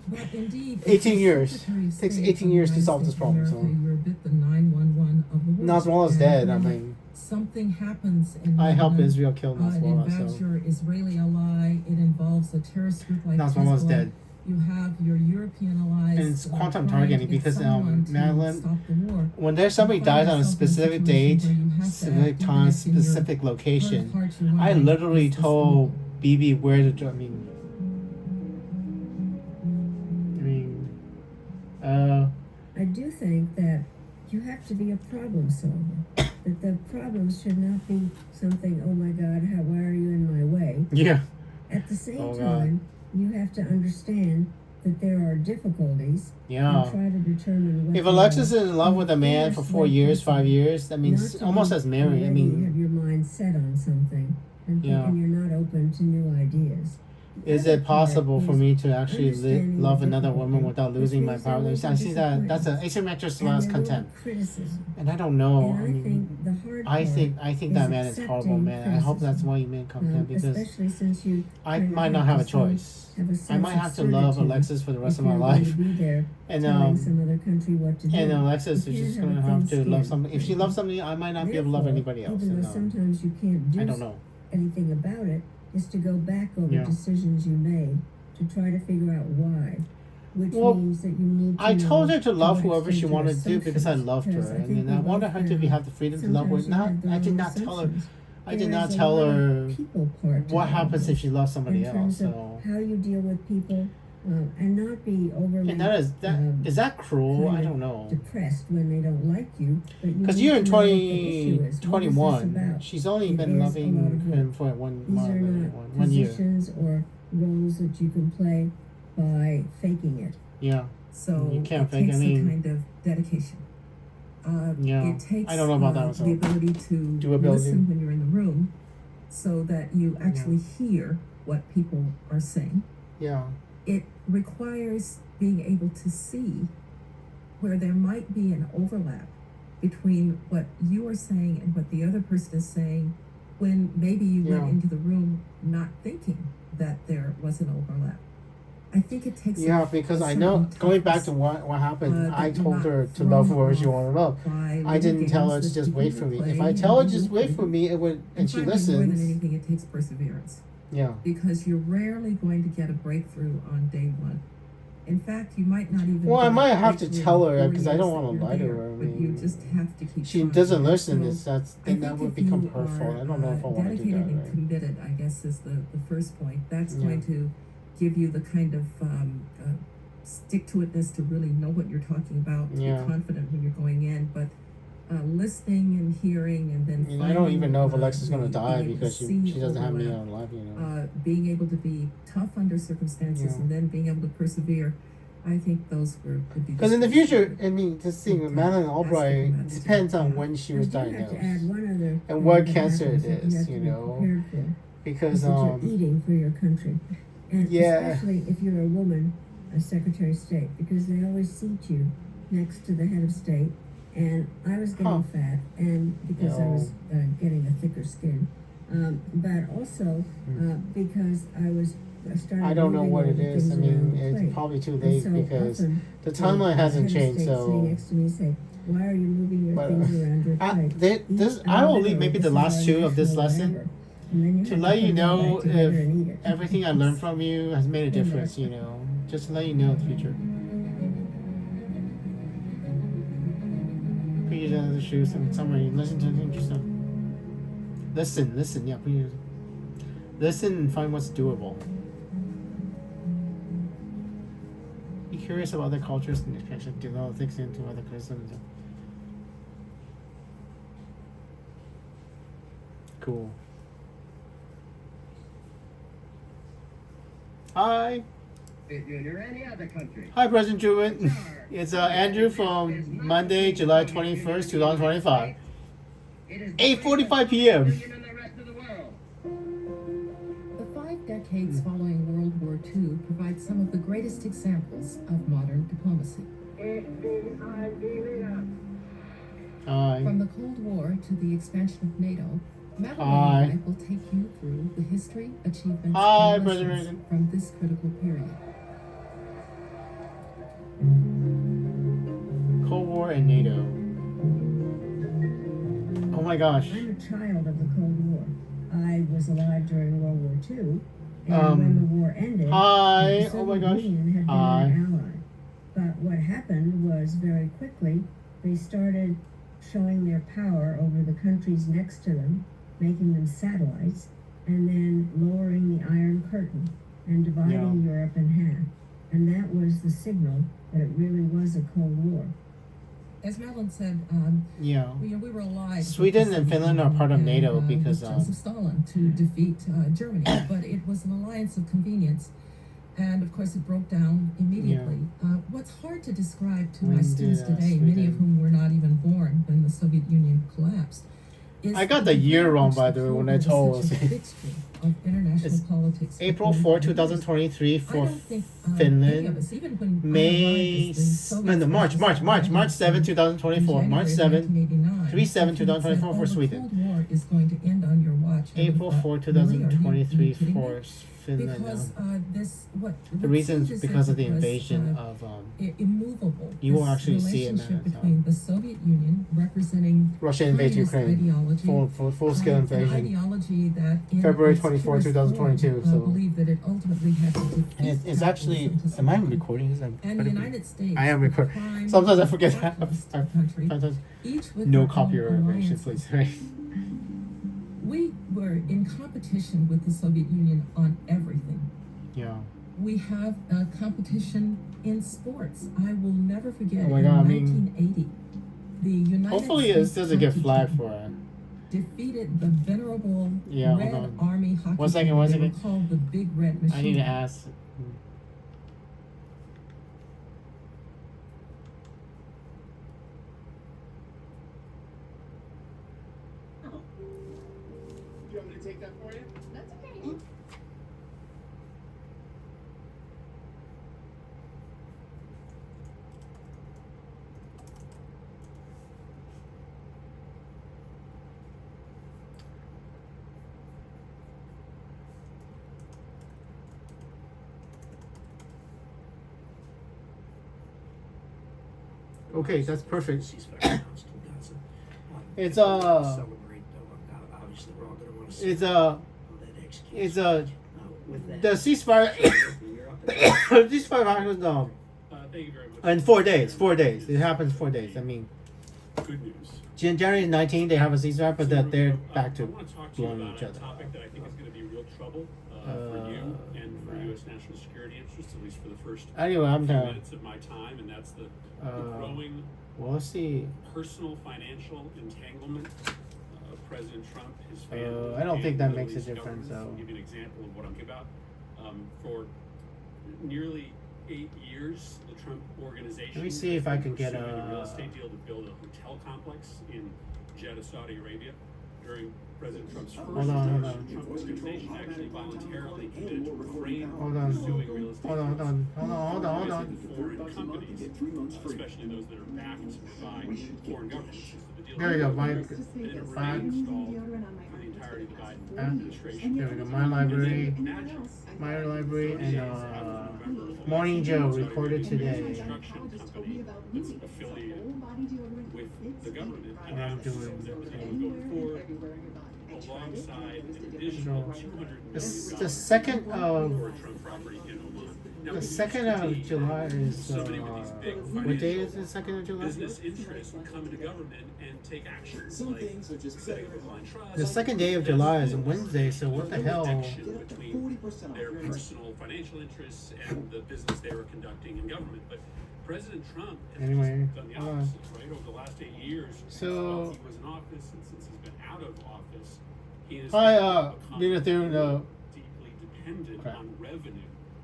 But indeed, 18 if years. the Secretary of Takes State 18 of years the to United solve this States of problem, so- America, you're a bit the 911 of the world. Nasrallah's And dead. I when mean, something happens in I helped Lebanon, Israel kill it Nasrallah. involves So your Israeli ally. It involves a terrorist group like Nasrallah's Hezbollah. dead. You have your European allies. And it's quantum trying targeting to get because, someone to Madeline, stop the war. when there's somebody You find dies on a yourself in specific situation date, where you have to specific act time, even if in your specific heart of location, hearts you're I wondering, literally is this told doable? BB where to. I mean, I do think that you have to be a problem solver. That the problems should not be something, oh my God, why are you in my way? yeah. At the same Oh, God. time, you have to understand that there are difficulties Yeah. and try to determine what If they Alexis are. is in love with a man for 4 years, 5 years, I mean, Not to almost be as married. I already mean, have your mind set on something and Yeah. thinking you're not open to new ideas. The is other it possible part for is me to actually understanding love the another woman difficulty, without which losing my means there power? will I be see that that's an asymmetric and as there will be content, criticism. and I don't know. And I I mean, think the hard I part think that is man is horrible, accepting man. I hope that's criticism. why you made content because Especially since you I kind of might not have a to some- choice. have a I sense might of have to love certitude Alexis for the rest if of my you're going life. to be there And telling some other country what to do. and Alexis You is can't just have gonna a have thin to love skin. somebody. If she loves somebody, I might not be able to love Therefore, anybody else. Even And, though sometimes you can't do I don't know. anything about it, is to go back over Yeah. decisions you made to try to figure out why. Which Well, means that you need to I know told her to love what whoever she extent your wanted to do because I assumptions, loved because her, I and think then I we wanted both her to found have the freedom to love her. sometimes you have the I did wrong not tell her. assumptions. I did There not is a tell lot of her people part to what all happens of if this, she loves somebody in else. terms of So, how you deal with people, and not be overly and that is that cruel? kind I of don't know. depressed when they don't like you. Because Because you're in 21. She's only It been is a loving lot of him work. for one These are not one year. positions or roles that you can play by faking it. Yeah. So You can't it fake, takes I mean- a kind of dedication. Yeah. It takes I don't know about that one, so- the ability to Doability. listen when you're in the room, so that you actually hear what people are saying. Yeah. It requires being able to see where there might be an overlap between what you are saying and what the other person is saying, when maybe you Yeah. went into the room not thinking that there was an overlap. I think it takes Yeah, because I know going back to what happened, I told her to love whoever she wanted to love. I didn't tell her to just wait for me. If I tell her just wait for me, it would, and she more than listens. anything, it takes perseverance, Yeah. because you're rarely going to get a breakthrough on day one. In fact, you might not even. Well, I get a might have to breakthrough tell her, in 4 'cause I years don't that wanna you're lie to there, her. I but you mean, just have to keep. She trying. doesn't listen. So, It's then I that think would if become you her fault. are, I don't know if I want to do dedicated that. and Right? committed, I guess, is the first point. That's Yeah. going to give you the kind of stick-to-itness to really know what you're talking about, Yeah. be confident when you're going in, but listening and hearing, and then I mean, I don't even know if Alexa's Alexa's gonna die because she doesn't have me on live. being able to be tough under circumstances, Yeah. and then being able to persevere. I think those would be. Because in the future, I mean, this thing with Okay. Madeleine Albright That's depends on yeah. when she I was do have to add diagnosed. one other And thing what that cancer happens it that you is, have to you be know. prepared for. because that you're eating for your country, and yeah. especially if you're a woman, a Secretary of State, because they always seat you next to the head of state. And I was getting fat, and because I was getting a thicker skin, but also because I started. I don't know what it is. I mean, it's plate. probably too late so because the the timeline hasn't head of changed. state So sitting next to me say, "Why are you moving your things around your plate?" I will leave maybe the last two of this lesson to let you know if everything I learned from you has made a difference. You know, just to let you know in the future. Please the shoes and summary. Listen to interesting. Listen. Yeah, please. Listen and find what's doable. Be curious about other cultures and expression. Develop things into other criticisms. Cool. Hi. Any other country. Hi, President Truman. It's Andrew from Monday, July 21st, 2025. 8:45 p.m. The 5 decades following World War II provide some of the greatest examples of modern diplomacy. Hi. From the Cold War to the expansion of NATO, Madeleine Hi. Albright will take you through the history, achievements, Hi, and President lessons Reagan. from this critical period. Cold War and NATO. Oh my gosh. I'm a child of the Cold War. I was alive during World War II, and when the war ended, Hi. the Soviet Oh my gosh. Union had been Hi. an ally. But what happened was very quickly they started showing their power over the countries next to them, making them satellites, and then lowering the Iron Curtain and dividing Europe in half. And that was the signal that it really was a Cold War. As Madeleine said, Yeah. we were alive. Sweden and Finland are part of NATO because Joseph Stalin to defeat Germany, but it was an alliance of convenience, and of course it broke down immediately. What's hard to describe to my students today, many of whom were not even born when the Soviet Union collapsed, is I got the year wrong, by the way, when I told us. Of international It's politics. April 4, 2023 for I don't think, any of Finland. us, even when I May, arrived as the Soviets March 7, 2024. in March January 7, 1989, 3/7, 2024 for the Sweden. Cold War is going to end on your watch. And April I thought, 4, really? Are you 2023 kidding me? for Finland. Because The reason is because of the invasion of immovable. you won't this actually see it, man, relationship so. between the Soviet Union representing Russia invades communist Ukraine. ideology, Full scale an invasion. ideology that in February its 24, purest 2022, form, so. believed that it ultimately had to defeat And it's actually. capitalism to Am I survive. recording this? And the United States, I am the recording. prime Sometimes I forget that. capitalist country, Sometimes each with no their own copyright mention, alliances. please. Right. We were in competition with the Soviet Union on everything. Yeah. We have a competition in sports. I will never forget Oh my in God, I mean, 1980, the United Hopefully, States this doesn't get hockey flagged team for it. defeated the venerable Yeah, hold Red on. Army hockey 1 second, team. 1 They were second. called the Big Red Machine. I need to ask. Do you want me to take that for you? That's okay. Okay, that's perfect. Ceasefire announced in Gaza. It's Celebrate, though. Obviously, we're all going to want to see it's that execution. it's With that, the ceasefire. Europe, Ceasefire happens Thank you very much. in 4 days. 4 days. It happens 4 days. I mean, Good news. January 19th they have a ceasefire, but So, they're I back to want to talk to you blowing about each a other. topic that I think is going to be real trouble for you and for right. U.S. national security interests, at least for the first Anyway, I'm few done. minutes of my time, and that's the growing We'll see. personal financial entanglement of President Trump, his family. I don't think and that Middle makes a East difference, governments. though. I'll give you an example of what I'm talking about. For nearly 8 years, the Trump organization. Let me see if I can get pursuing a real a. estate deal to build a hotel complex in Jeddah, Saudi Arabia. during President Trump's first Hold on. term, the Trump organization actually voluntarily committed to refrain Hold from on. pursuing real estate Hold on. foreign companies, especially those that are backed by foreign governments. The There we go. My, and it remained installed for the entirety of the Biden administration. there we go. My library, and Morning Joe recorded today. Construction company that's affiliated with the government, and I'm that's doing- that was going forward alongside an additional $200 million The second of for a Trump property in Oman. Now, the it second used to of be July is somebody with these big what day is financial the second of July? business interests would come into government and take actions like setting up a blind trust. The second day of July is a Wednesday, so what the hell? Connection between their personal financial interests and the business they were conducting in government. But President Trump has Anyway, just done the opposite, right? Over the last 8 years, So- while he was in office, and since he's been out of office, he has Hi, become Nina through the deeply dependent crap. on revenue.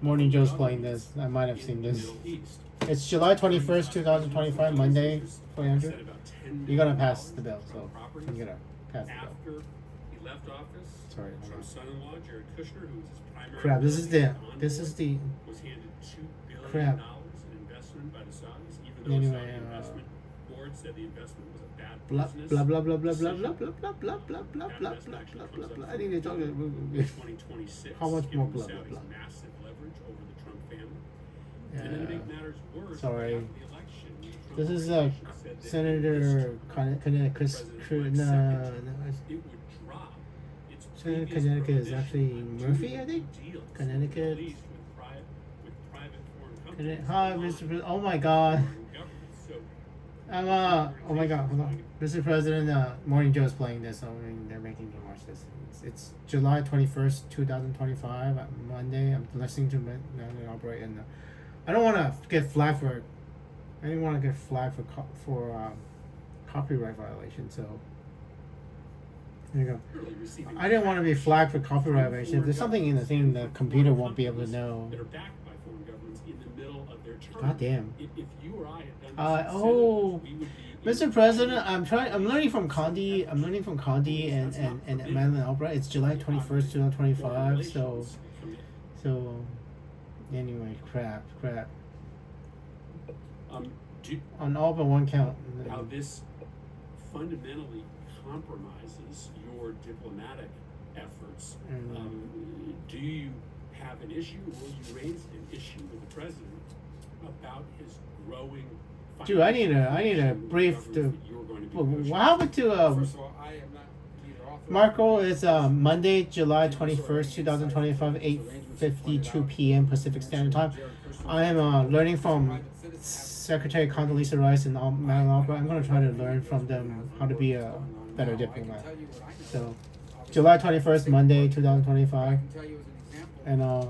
Morning Joe's playing this. I might have in seen the this. Middle East. It's July 21st, 2025, Monday, Said 400. about $10 You're gonna million pass the bill, so properties. I'm gonna pass the bill. After he left office, Sorry, hold on. Trump's son-in-law, Jared Kushner, who was his primary Crap, this is the, on this board, is the, was handed $2 billion Crap. in investment by the Saudis, even though Anyway, the Saudi investment board said the investment was a bad blah, business. blah, blah, blah, blah, blah, decision. blah, blah, blah, blah, blah, blah, That blah, investment blah, actually blah, comes blah, up blah. I for need to talk in about 2026, How much more given blah, the blah, Saudis' blah? massive leverage over the Trump family. And then to make matters worse, Sorry. after the election, the Trump This is organization said that Senator if Chris, President-elect no, second, no, it would drop its Senator previous Connecticut is prohibition actually on Murphy, I doing think? deals Connecticut. with private foreign companies. Hi, Mr. President. Oh my God. foreign governments. So I'm oh my God, hold on. Mr. President, Morning Joe's playing this, so I mean, they're making me watch this. It's July 21st, 2025, Monday. I'm listening to Madeleine Albright, and I don't want to get flagged for. I didn't want to get flagged for copyright violation, so there you go. really receiving I didn't want to be flagged for copyright violation. If there's something in the thing the computer won't be able to know. that are backed by foreign governments in the middle of their term. God damn. If you or I had done this, as Oh, senators, we would be Mr. President, I'm learning from Condi. I'm learning from Condi and Madeleine Albright. It's July 21st, 2025. So anyway, crap. Do On all but one count. how this fundamentally compromises your diplomatic efforts. Do you have an issue? Will you raise an issue with the president about his growing? Dude, I need a financial brief governance to. that you're going to be pushing? What happened to First of all, I am not either authorized. Marco? It's Monday, July 21st, 2025, 8:52 p.m. Pacific Standard Time. I am learning from Secretary Condeleezza Rice and Madeleine Albright. I'm gonna try to learn from them how to be a better diplomat. So, July 21st, Monday, 2025, and I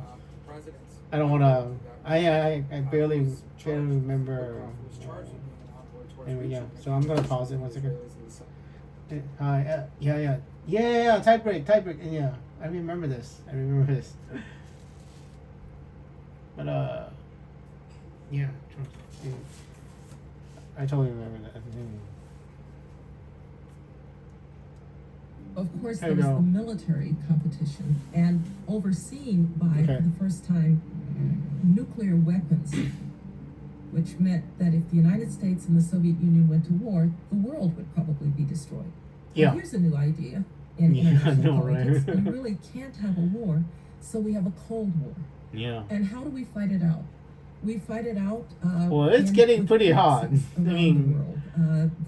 don't wanna. I barely remember. Anyway, yeah. So I'm gonna pause it 1 second. Hi. Yeah. Type break. And yeah, I remember this. But yeah. I totally remember that. Of course, There there we was go. the military competition and overseen by, Okay. for the first time, nuclear weapons, which meant that if the United States and the Soviet Union went to war, the world would probably be destroyed. Yeah. Now, here's a new idea in Yeah, I international know, right? politics. We really can't have a war, so we have a Cold War. Yeah. And how do we fight it out? We fight it out. Well, it's getting pretty hot. proxies I around mean, the world.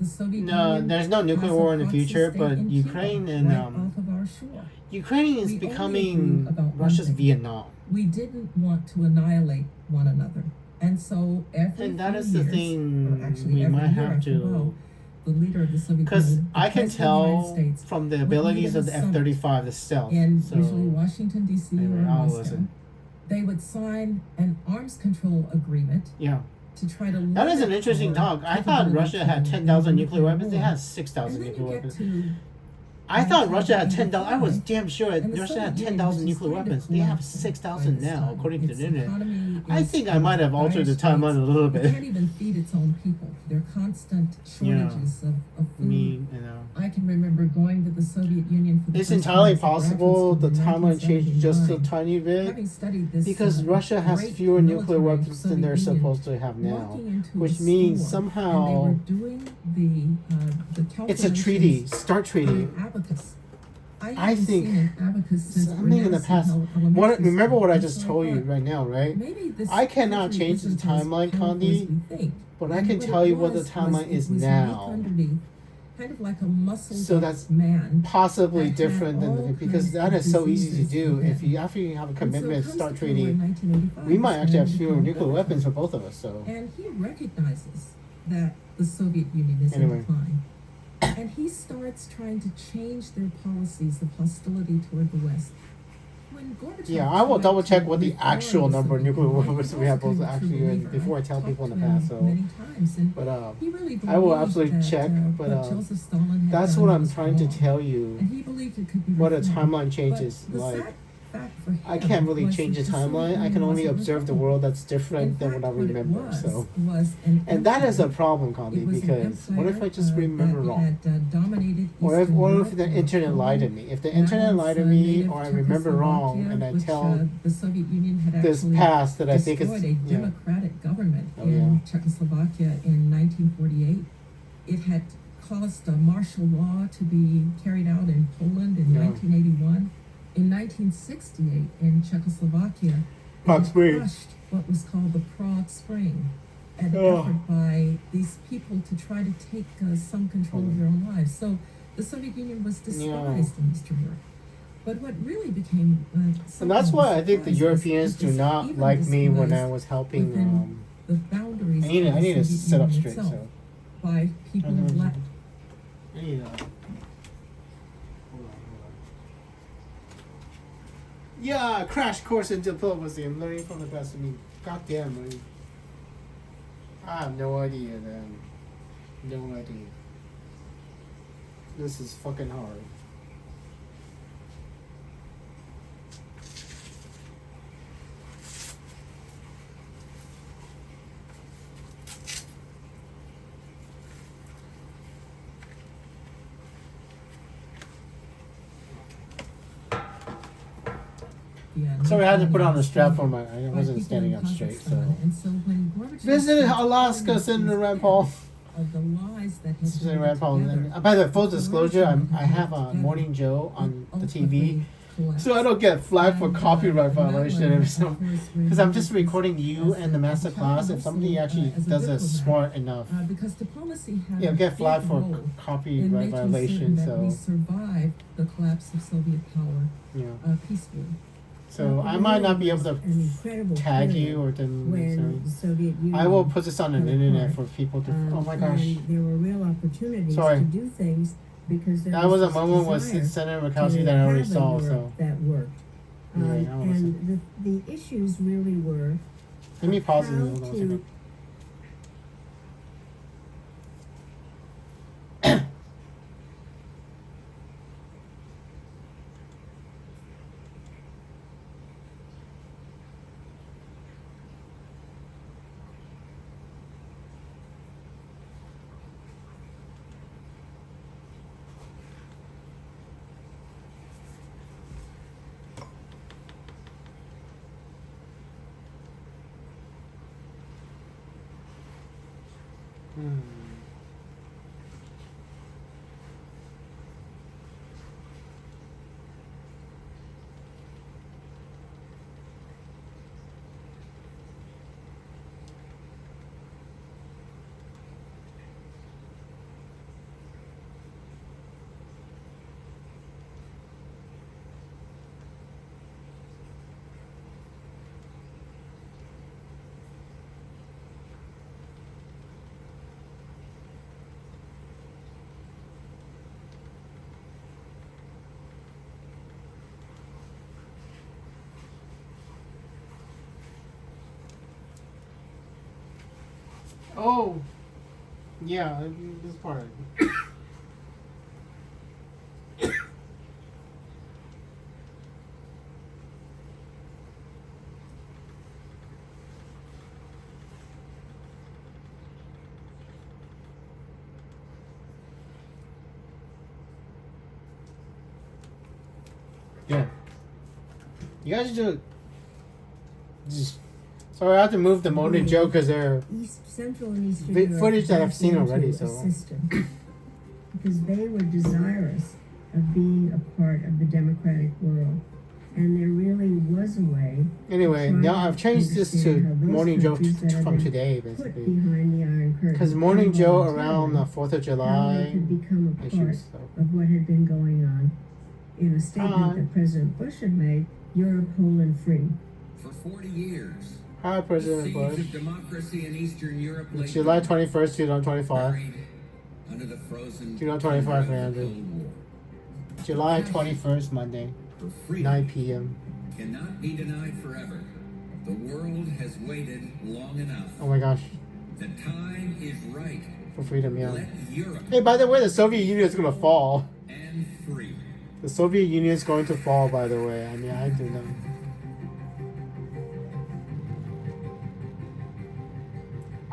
The Soviet No, Union there's no nuclear has a war in the proxy future, state but in Ukraine Cuba, and right off of our shore. Ukraine is We only becoming agree about one Russia's thing. Vietnam. We didn't want to annihilate one another, and so every And that few is the years, thing or actually we every might year, have if you to. will, the leader of the Soviet Because Union, the I can President of the United tell States, from the would abilities lead of a the summit F-35, the stealth. in So usually Washington D.C. anyway, or I'll Moscow. listen. They would sign an arms control agreement Yeah, to try to. that is an limit interesting our talk. I thought capability Russia had to 10,000 nuclear nuclear weapons. They war. had 6,000 And then nuclear you get weapons. to I thought Russia had 10,000. I was And damn sure the Russia Soviet had Union, 10,000 which is nuclear kind of weapons. They have collapsing 6,000 by this now, time. according to Its the internet. economy I is think I might have altered the dire timeline a straits. little It bit. can't even feed its own people. There are constant shortages of food. Me, you know. I can remember going to the Soviet Union for the It's first entirely time as a graduate possible the student in timeline changed just a 1979. tiny bit Having studied this, because Russia has great fewer nuclear military weapons than they're Soviet Union, supposed to have now, walking into which a means store, somehow and they were doing the it's a treaty, calculations START treaty. on an abacus. I I haven't think seen an abacus since something in the Berners past. elementary What remember school. what I And just so told you thought, right now, right? maybe this I cannot country change the isn't as timeline, powerful Condi, as we think. but I And can what tell it you what the was timeline it is was now. weak underneath, kind of like a muscled So up that's man. possibly that had different all than because kinds that of is so easy to diseases do. and If you after you have a And so commitment it comes START to power treaty, in 1985, we might actually have and fewer become nuclear Gorbachev. weapons for both of us. So And he recognizes that the Soviet Union is Anyway. in decline. And he starts trying to change their policies of hostility toward the West. When Gorbachev yeah, I will tried double check to what the reform actual the number of Soviet nuclear Union, weapons he we have was both kind of a actually true in believer. before I tell talked people in to the him past. So, many times, and but he really I will believed absolutely that, check. what But Joseph Stalin had that's done what I'm was trying to wrong. tell you. And he believed it could be What a reformed. timeline change is But the like. sad fact for him I can't really was change the that Soviet timeline. I Union can only wasn't observe the reformed. world that's In different than fact, what I what it remember. was So, an and that is a empire. problem, It Condi, was an because what if I empire, just remember that wrong? had dominated Or if, Eastern or Europe, if the internet lied to me. If the That internet was, lied to me, native or I remember wrong, Czechoslovakia, and I which, tell the Soviet Union had this actually past that I think is destroyed a democratic government Oh, in yeah. Czechoslovakia in 1948. It had caused a martial law to be carried out in Poland in Yeah. 1981. In 1968, in Czechoslovakia, it Prague had Spring. crushed what was called the Prague Spring, an Oh. effort by these people to try to take some control of their own lives. So the Soviet Union was despised in Eastern Europe. But what really became And that's why I think the surprise Europeans was do not even like me when I despised was helping. within the boundaries I need of the to Soviet sit up Union straight. itself So by people of Latin. I need to. Yeah, crash course in diplomacy. I'm learning from the best of me. Goddamn, man. I have no idea, man. No idea. This is fucking hard. Yeah, Sorry, I had to put on a strap for by my. I wasn't people standing in up straight, so. Kazakhstan. And so when Gorbachev Visited started Alaska, telling Senator us Rand Paul. of the lies that had Senator been Rand Paul. together, By the way, full the disclosure, coalition I had have been a together, Morning Joe on it the TV, ultimately collapsed. so I don't get flagged for And, copyright Madeleine, violation. of course, Because I'm just remembered recording you as and the a master class. child If somebody also, actually as a does it diplomat, smart enough, because diplomacy had yeah, a get big flagged for role in copyright making violation. certain that we So survived the collapse of Soviet power yeah, peacefully. so I might not be able to An incredible tag period you or then. when the Soviet Union. I will put this on the fell internet for apart. people to. Oh my gosh. And there were real opportunities Sorry. to do things because there That was a this moment with desire Senator to Murkowski that I already have a saw. Europe So that worked. Yeah, I was- And the issues really were let me pause it. how Hold on a to second. Hmm. Oh, yeah, this part. You guys just. Sorry, I have to move the Morning Joe because they're Central and Eastern Europe footage that I've seen into already. a So system because they were desirous of being a part of the democratic world, and there really was a way. anyway, now I've changed this to Morning Joe from today, Put basically. behind the Iron Curtain. Because Morning Joe Involuntarily, around the 4th of how they July could become a part issues. So. of what had been going on. In a statement Hi. that President Bush had made, Europe whole and free. For 40 years, Hi, President seeds Bush. of democracy in Eastern Europe lay July 21st, 2025. buried under the frozen 2025 tundra of for the Andrew. Cold War. July 21st, Monday, For freedom 9 p.m. cannot be denied forever. The world has waited long enough. Oh my gosh, The time is right. for freedom, yeah. Let Europe Hey, by the way, the Soviet Union is gonna fall. and free. The Soviet Union is going to fall, by the way. I mean, I do know.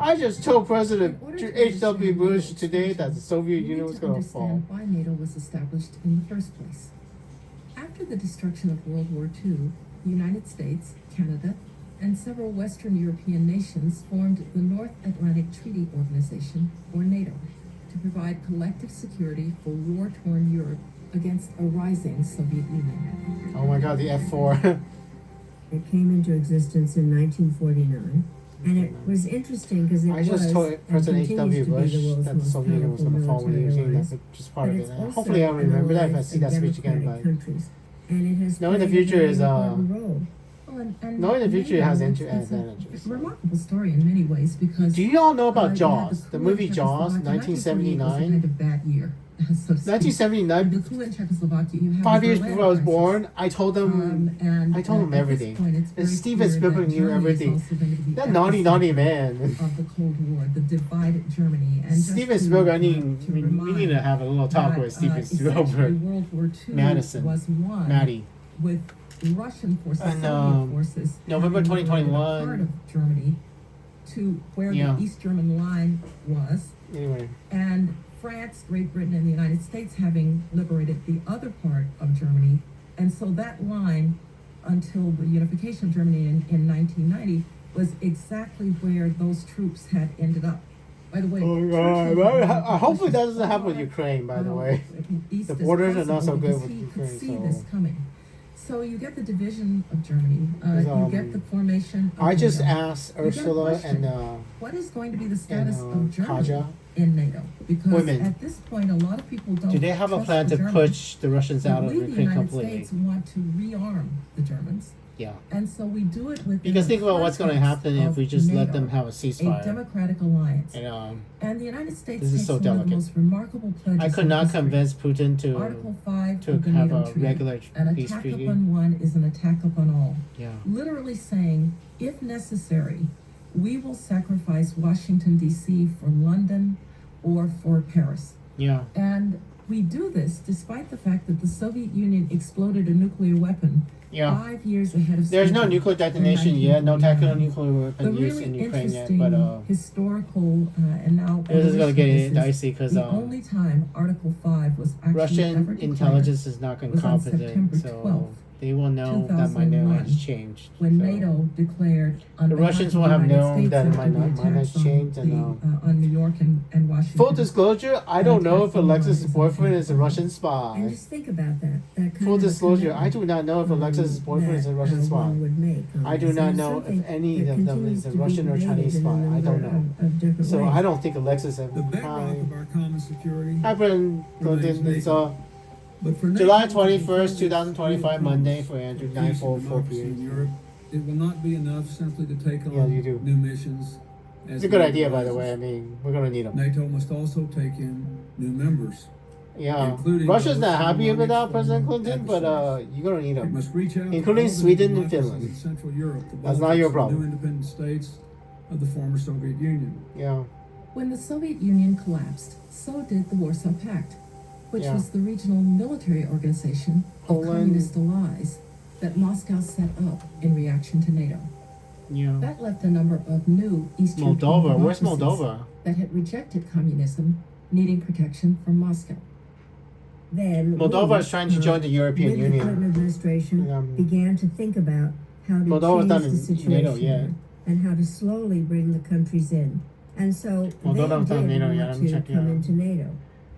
I just told President In order to H.W. understand Bush NATO today that the Soviet We need Union was to going to fall. understand why NATO was established in the first place. After the destruction of World War II, the United States, Canada, and several Western European nations formed the North Atlantic Treaty Organization, or NATO, to provide collective security for war-torn Europe against a rising Soviet Union. Oh my god, the F4. It came into existence in 1949, and it was interesting because it I just was told and President continues H.W. to be Bush the world's that the most Soviet Union was powerful going to fall when he was military saying alliance. that's just part But of it's it. also Hopefully I'll an remember that if I alliance see of that speech again. democratic But countries, and it has knowing the played a future very is, important role. And knowing the future NATO, has it's a advantages. remarkable story in many ways because do you all know you about had Jaws? coup The in movie Jaws, Czechoslovakia. 1948 was a kind 1979. of bad year, so to speak. 1979. The coup in Czechoslovakia, you have 5 the years Berlin before I was crisis. born, I told them. And I told him at this everything. point, it's And very Steven clear Spielberg that knew Germany is everything. also going to be That at naughty, the naughty center man. of the Cold War, the divided Germany. And just Steven to, Spielberg, to we remind need to have a little talk with Steven essentially Spielberg. World War II Madison. was won Maddie. with Russian forces, And, Soviet forces, November having liberated 2021. a part of Germany to where Yeah. the East German line was, Anyway, and France, Great Britain, and the United States having liberated the other part of Germany. And so that line, until the unification of Germany in 1990, was exactly where those troops had ended up. By the way, oh Churchill god, had well, hopefully that doesn't pushed happen with as Ukraine, by the far way. east The as borders are not possible so good because with he Ukraine, could see so- this coming. So you get the division of Germany. You get the formation of I just NATO. asked You get a Ursula question. and What is going to be the status of Germany Kaja. in NATO? Because Women. at this point, a lot of people don't. Do they have a trust plan the to Germans. push the Russians But out of we, the Ukraine United completely? States, want to rearm the Germans, Yeah. and so we do it with. Because think about what's going to happen if we just let them have a a ceasefire. democratic alliance. And And the United States This is takes so one of delicate. the most remarkable pledges. I could in not history. convince Putin to Article 5 to of the have NATO a treaty. regular An peace attack treaty. upon one is an attack upon all. Yeah. Literally saying, if necessary, we will sacrifice Washington, D.C. for London or for Paris. Yeah. And we do this despite the fact that the Soviet Union exploded a nuclear weapon Yeah. 5 years ahead of There's no schedule nuclear in detonation yet, no 1949. tactical nuclear The weapon used really in Ukraine yet, interesting but historical and now this is gonna evolution get of this is dicey because the only time Article 5 was actually ever Russian declared intelligence is not was on incompetent, September so 12th, they will know that my name 2001, has changed. when so. NATO declared on The behalf Russians of will the have United known States that after my the mine has attacks on changed, and on New York and Washington. full disclosure, I don't know if Attacking Alexis' lines. boyfriend is a Russian And spy. just think about that. That kind Full of a disclosure, I commitment, do not know if Alexis' boyfriend is a Russian that, spy. one would make on I do this. not And know if something any that of them continues is a to be Russian or Chinese debated in spy. a I don't number know. of different So ways. I don't think Alexis has The bedrock hi. of our common security. Hi, Brendan. Remains It's But for July NATO to 21st, fulfill its 2025, real Monday promise for Andrew, of peace and 944 democracy in p.m. Europe, it will not be enough simply to take on Yeah, you do. new missions. as It's a good need idea, by the way. I arises. mean, we're gonna need them. NATO must also take in new members. Yeah, including Russia's those not happy from without President former Clinton, but you're gonna need It them. must reach out to Including all the Sweden and democracies Finland. in Central Europe, the That's not Baltics, your and problem. New independent states of the former Soviet Union. Yeah, When the Soviet Union collapsed, so did the Warsaw Pact, which Yeah. was the regional military organization of Poland. communist allies that Moscow set up in reaction to NATO. yeah. That left a number of new Eastern Moldova, where's democracies. Moldova? That had rejected communism, needing protection from Moscow. then Moldova is trying to join the European with Union. The Clinton administration And, began to think about how to Moldova's change not the in situation NATO yet. there and how to slowly bring the countries in. And so Moldova's they not in did NATO want yet. I'm to checking come out. into NATO.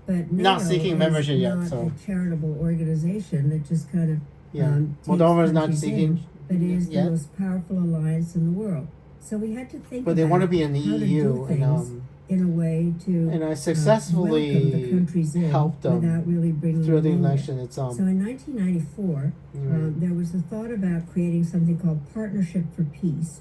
But NATO Not seeking membership is yet, not so. a charitable organization that just kind of Yeah. takes Moldova is not countries seeking in, but is yet. the most powerful alliance in the world. So we had to think But they about want to be in the how to EU, do things in a way to and I welcome the successfully countries in helped them without really bringing through the them in yet. election. It's So in 1994, there was a thought about creating something called Partnership for Peace,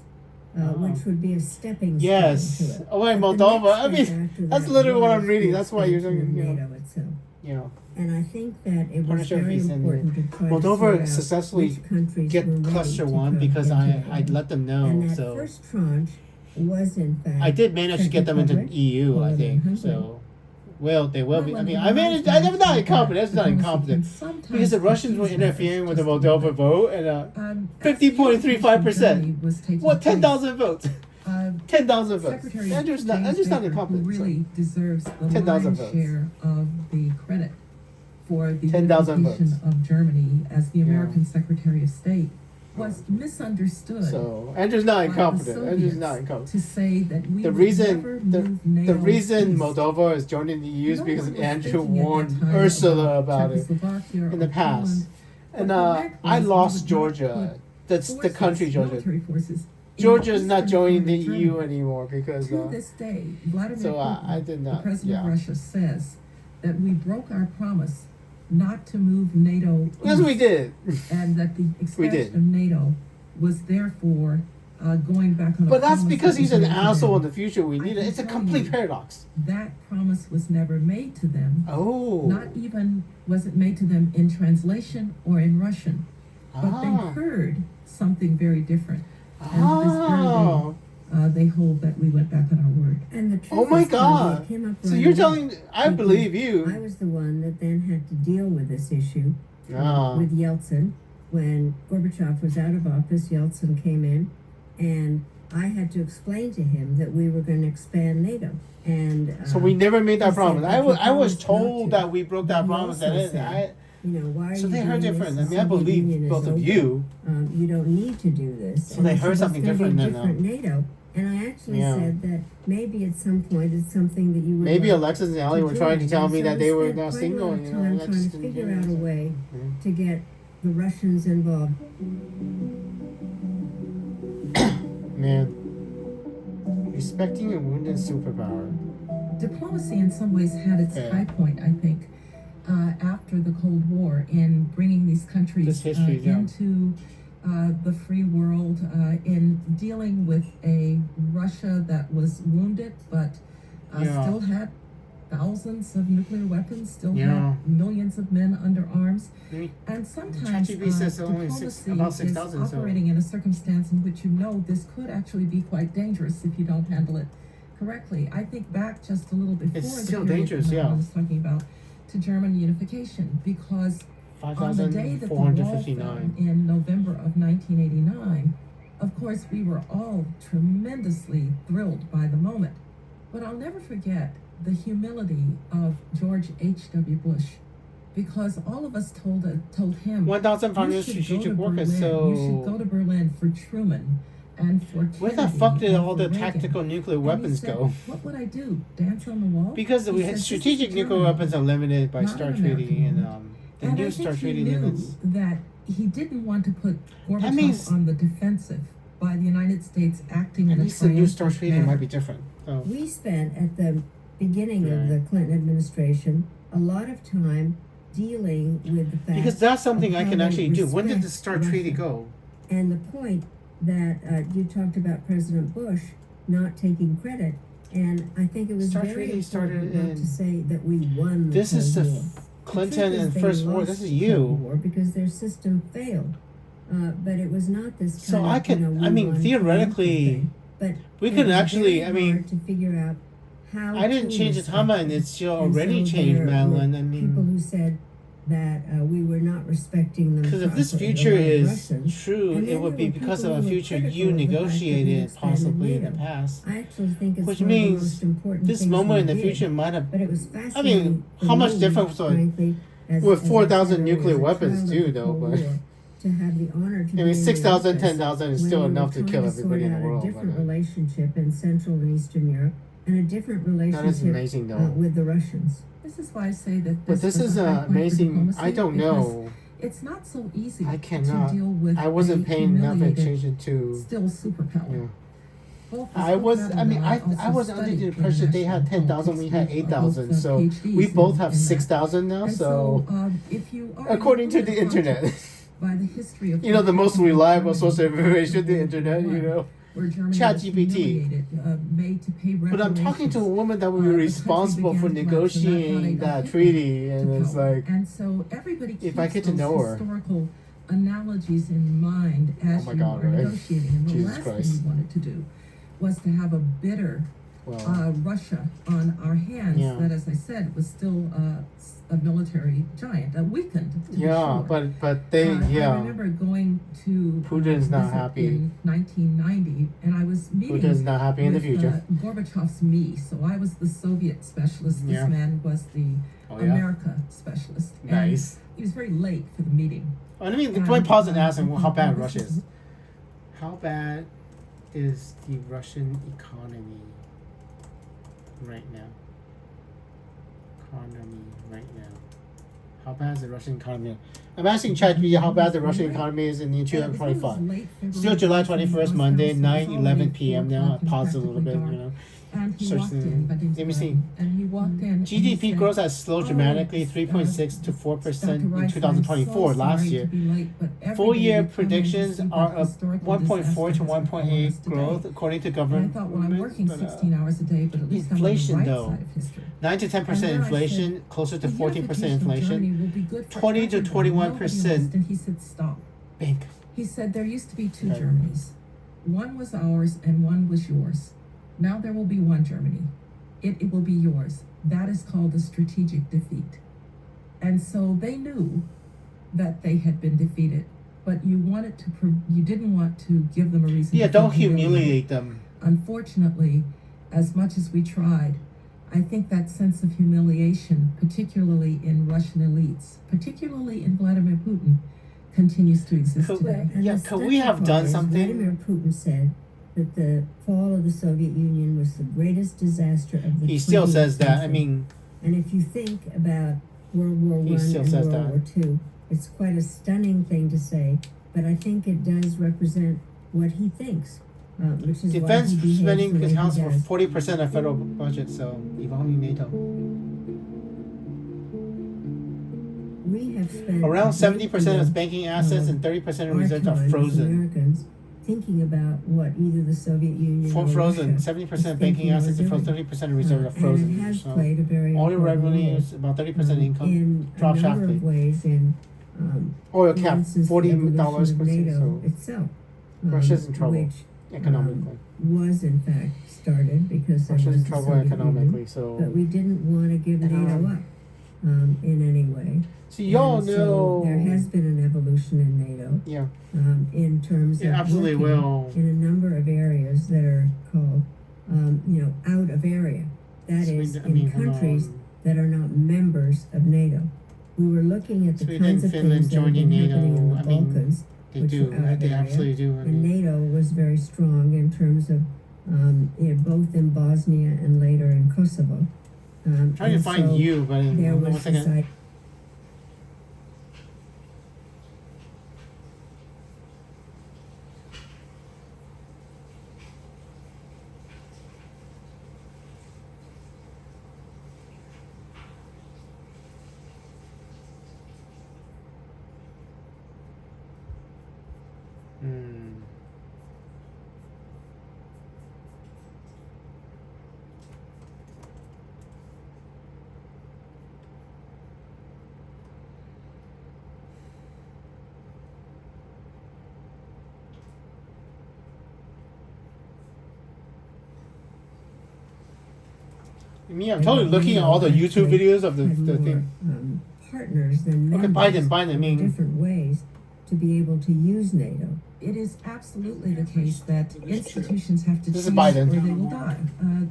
which would be a stepping stone to yes. it. Oh wait, But the Moldova. I next mean, step after that's that literally what I'm was reading. the That's why you're expansion talking. of NATO itself. You know, And I think that it was Partnership very Peace and important to try to Moldova sort out successfully which countries get were ready cluster to one come because into I NATO. let them know. And that So first tranche was in fact I did manage to Czech get them into Republic, EU. I Poland, think and so. Well, they will be. I Well, mean, and I managed. I'm not incompetent. That's not incompetent. Sometimes Because the Russians were confuse that interfering as with the just Moldova one. vote and 50.35% 50.35%. What 10,000 votes? 10,000 votes. Secretary Andrew's James not Baker, incompetent. who really deserves the 10,000 lion's votes. share of the credit for the 10,000 unification votes. of Germany as the Yeah. American Secretary of State, was misunderstood. So Andrew's not by the incompetent. Andrew's Soviets not incompetent. to say that we The would reason never the, move the NATO reason east. Moldova is joining the EU is No because one was Andrew thinking at warned that time Ursula about it Czechoslovakia in the or past. Poland. And What he meant I was we lost would not Georgia. put That's the forces, country Georgia. military forces in Georgia is not eastern joining part the of EU Germany. anymore because To this day, Vladimir so Putin, I did the not. president Yeah. of Russia, says that we broke our promise not to move NATO Yes, we east, did. and that the We expansion did. of NATO was therefore going back on a But that's promise because that he's was an made to asshole in them. the future. We I need it. can It's a tell complete you. paradox. That promise was never made to them. Oh. Not even was it made to them in translation or in Russian, but they heard something very different. And this very Oh. day, they hold that we went back on our word. And the truth Oh my is, Connie, God. it came up So right you're away. telling? I Because believe I you. was the one that then had to deal with this issue Ah. with Yeltsin. When Gorbachev was out of office, Yeltsin came in, and I had to explain to him that we were going to expand NATO. And So we never made he that said, promise. "But I you was promised told not to." that we broke But that he promise. also And said, why are so you they heard doing different. this? I The mean, I Soviet Union believe is both of over. you. You don't need to do this. So And they I heard said, something "It's gonna be different a than, different NATO." And I actually Yeah. said that maybe at some point it's something that you would Maybe like Alexis and Ellie to were trying to join. tell And me so that we they were spent now quite a single. lot of You know, time trying Alexis to didn't figure hear out a it. way Mhm. to get the Russians involved. Man, respecting a wounded superpower. Diplomacy, in some ways, had its Yeah. high point, I think, after the Cold War in bringing these countries This history, yeah. into the free world, in dealing with a Russia that was wounded but Yeah. still had thousands of nuclear weapons, still Yeah. had millions of men under arms. Maybe And sometimes ChatGPT says only diplomacy about is 6,000, so- operating in a circumstance in which you know this could actually be quite dangerous if you don't handle it correctly. I think back just a little before It's the still period dangerous, that yeah. I was talking about, to German unification, because on the day that the wall fell 5,459. in November of 1989, of course we were all tremendously thrilled by the moment. But I'll never forget the humility of George H.W. Bush, because all of us told him, 1,500 you should go strategic to workers. Berlin. You should go So to Berlin for Truman and for where the Kennedy fuck did and all for the Reagan. tactical nuclear And he weapons said, go? what would I do? Dance on the wall? Because He we said, had "This is strategic nuclear Germany, weapons are limited by not Star an Treaty American and one." the And new I Star think he Treaty knew limits. that he didn't want to put Gorbachev means- on the defensive by the United States acting At in a least the new Star triumphant Treaty manner. might be different. So We spent at the beginning of Right. the Clinton administration a lot of time dealing with the fact because that's something of I how can they actually do. When did the respect Star Treaty Russia. go? And the point that you talked about President Bush not taking credit, and I think it was Star very Treaty started important not in- to say that we won the This Cold is the War. Clinton The truth is and they First War. lost This is the Cold you. War because their system failed. But it was not this So kind I of, can- we I mean, won theoretically, triumphant thing. But we it can was actually- very I mean, hard to figure out how I didn't to change the respect timeline. them. It's And already so changed, there Madeleine. were I people mean, who said that we were not respecting them because if this properly, future the right is Russians. true, And it then would there be were because people of a who were future critical you of the fact that we negotiated expanded possibly in the NATO. past. I actually think it's Which one of the means most important this things moment in we the did. future might have. But it was I fascinating. mean, for how much me, difference would frankly, With as I 4,000 said earlier, nuclear as a weapons child too, of the though, Cold but- War, to have the honor to I be mean, in 6,000, the 10,000 is when still we were enough to trying kill sort everybody in the out world. a different but, relationship in Central and Eastern Europe and a different that is relationship amazing, though. with the Russians. This is why I say that But this was is a high point for amazing. diplomacy, I don't because know. It's not so easy I cannot. to deal with I wasn't a paying enough humiliated, attention to. still superpower. Yeah. Both I was. I Madeleine mean, and I also was under the studied impression they had international 10,000. We had politics. 8,000. Both, So PhDs we both in have that. 6,000 now. And So if you are according to the influenced internet, by the history of you know, the most Germany, reliable source of World information, the War internet. You I, know. where Germany Chat was GPT. humiliated, made to pay But I'm talking to a reparations. woman that would The be country responsible for began to collapse, and that brought negotiating a that Hitler treaty, to and it's power. like, And so everybody keeps if I get to those know her. historical analogies in mind as Oh my you God, are right? negotiating. And the Jesus last Christ. thing we wanted to do was to have a bitter well, Russia on our hands Yeah. that, as I said, was still a military giant, weakened. To be yeah, sure. but they, I yeah, remember going to Putin's not visit happy. in 1990, and I was meeting Putin's not happy in the with, future. Gorbachev's me. So I was the Soviet specialist. This Yeah. man was the Oh yeah, America specialist. And nice. he was very late for the meeting. Let me And, pause and ask him how bad this Russia is- is. How bad is the Russian economy right now? How bad is the Russian economy? I'm asking ChatGPT how bad the Russian economy is in 2025. Still July 21st, Monday, 9:11 p.m. now. I paused a little bit, you know. And he Search walked the- in, but let me see. And he walked in. and he GDP said, growth has slowed "Oh, dramatically, 3.6 to 4% Dr. in Rice, 2024 I'm so last sorry year. to be late, but everybody Full year would come in to predictions see what are up historical 1.4 to disaster has befallen 1.8 us today. growth according to And I government. thought, well, I'm working but, 16 hours a day, but at least inflation, I'm on the right though. side of history. 9 to 10% And then I inflation, said, closer to "The 14% unification of Germany inflation. will be good for 20 to everyone. 21%. Nobody lost." And he said, stop. Big. He said there used to be two Okay. Germanys. One was ours and one was yours. Now there will be one Germany. It will be yours. That is called a strategic defeat. And so they knew that they had been defeated, but you wanted to you didn't want to give them a reason. Yeah, to don't feel humiliate them. Unfortunately, as much as we tried, I think that sense of humiliation, particularly in Russian elites, particularly in Vladimir Putin, continues to exist Could- today. And Yeah, the could we have second done part is something? Vladimir Putin said that the fall of the Soviet Union was the greatest disaster of the He still 20th says that. I century. mean, And if you think about World War He I still and says World that. War II, it's quite a stunning thing to say, but I think it does represent what he thinks, which is defense why he behaves spending the way he accounts for does. 40% of federal budget, so if only NATO. We have spent Around a 70% great of deal banking assets and 30% of our reserves are time as frozen. Americans thinking about what either the Soviet Union For or frozen, Russia 70% of is banking thinking or assets are frozen, doing. 30% of reserves are And frozen. it has So played a very all your important role, revenues, about 30% income, in dropped a number sharply. of ways in Oil for cap, instance, the $40 evolution per of se, NATO so itself, Russia's in trouble which economically. was in fact started because there Russia's was in the trouble Soviet economically, Union, so. but we didn't want to give NATO up in any way. So y'all And know. so there has been an evolution in NATO Yeah, in terms it of absolutely working will. in a number of areas that are called, out of area. That is, Sweden- in countries that are not members of NATO. We were looking at the Sweden, kinds of Finland things that have been joining happening in NATO. the I mean, Balkans, They which do. are out of They area. absolutely do. I and mean, NATO was very strong in terms of both in Bosnia and later in Kosovo. I'm trying to and find so you, but there hold on one was second. this Hmm. Me, I'm totally looking at all the YouTube videos of the had more, thing. partners than Okay, members Biden, I in mean, different ways to be able to use NATO. it is absolutely the case that institutions have to This is choose Biden. or they will die.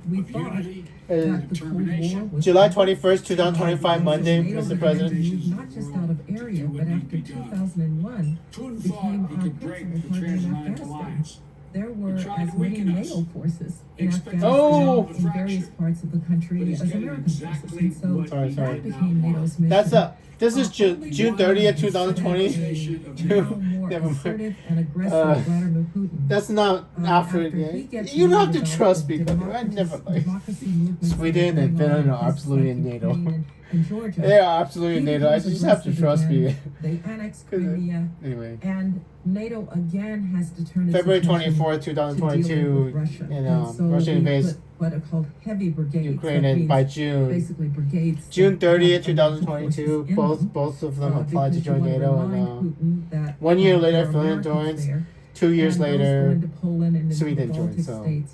We thought Unity, that the Cold War was July 21st, 2025, Monday, NATO Mr. began President. to move not just out of area, but after 2001 Toon became thought he our could break principal the partner in transatlantic Afghanistan. alliance. There were He tried as to many weaken us. NATO forces in Expected Afghanistan Oh! in various parts of the But country he's as getting American forces. exactly And so what Sorry, he sorry. that did not became want. NATO's mission. That's this is Only June one 30th, said 2020. that now more Never mind. assertive and aggressive Uh, Vladimir Putin. That's not After Africa. he gets You don't have to worried trust about me, the but I never like. democracy movements Sweden that are and going on Finland are places absolutely like in NATO. Ukraine and Georgia. They are absolutely in He NATO. I becomes just have to aggressive trust me. again. They annexed 'Cause, Crimea, Anyway, and NATO again has to turn its February attention 24th, to dealing with 2022, Russia. and And so Russia we invades put what are called heavy brigades. Ukraine, That and means by June, basically brigades. June that 30th, have American forces 2022, in them, both of them applied to because you join want NATO, remind and Putin that, 1 year there later, are Finland Americans joins. there, 2 years and those later, go into Poland and into Sweden the joined, Baltic so- states.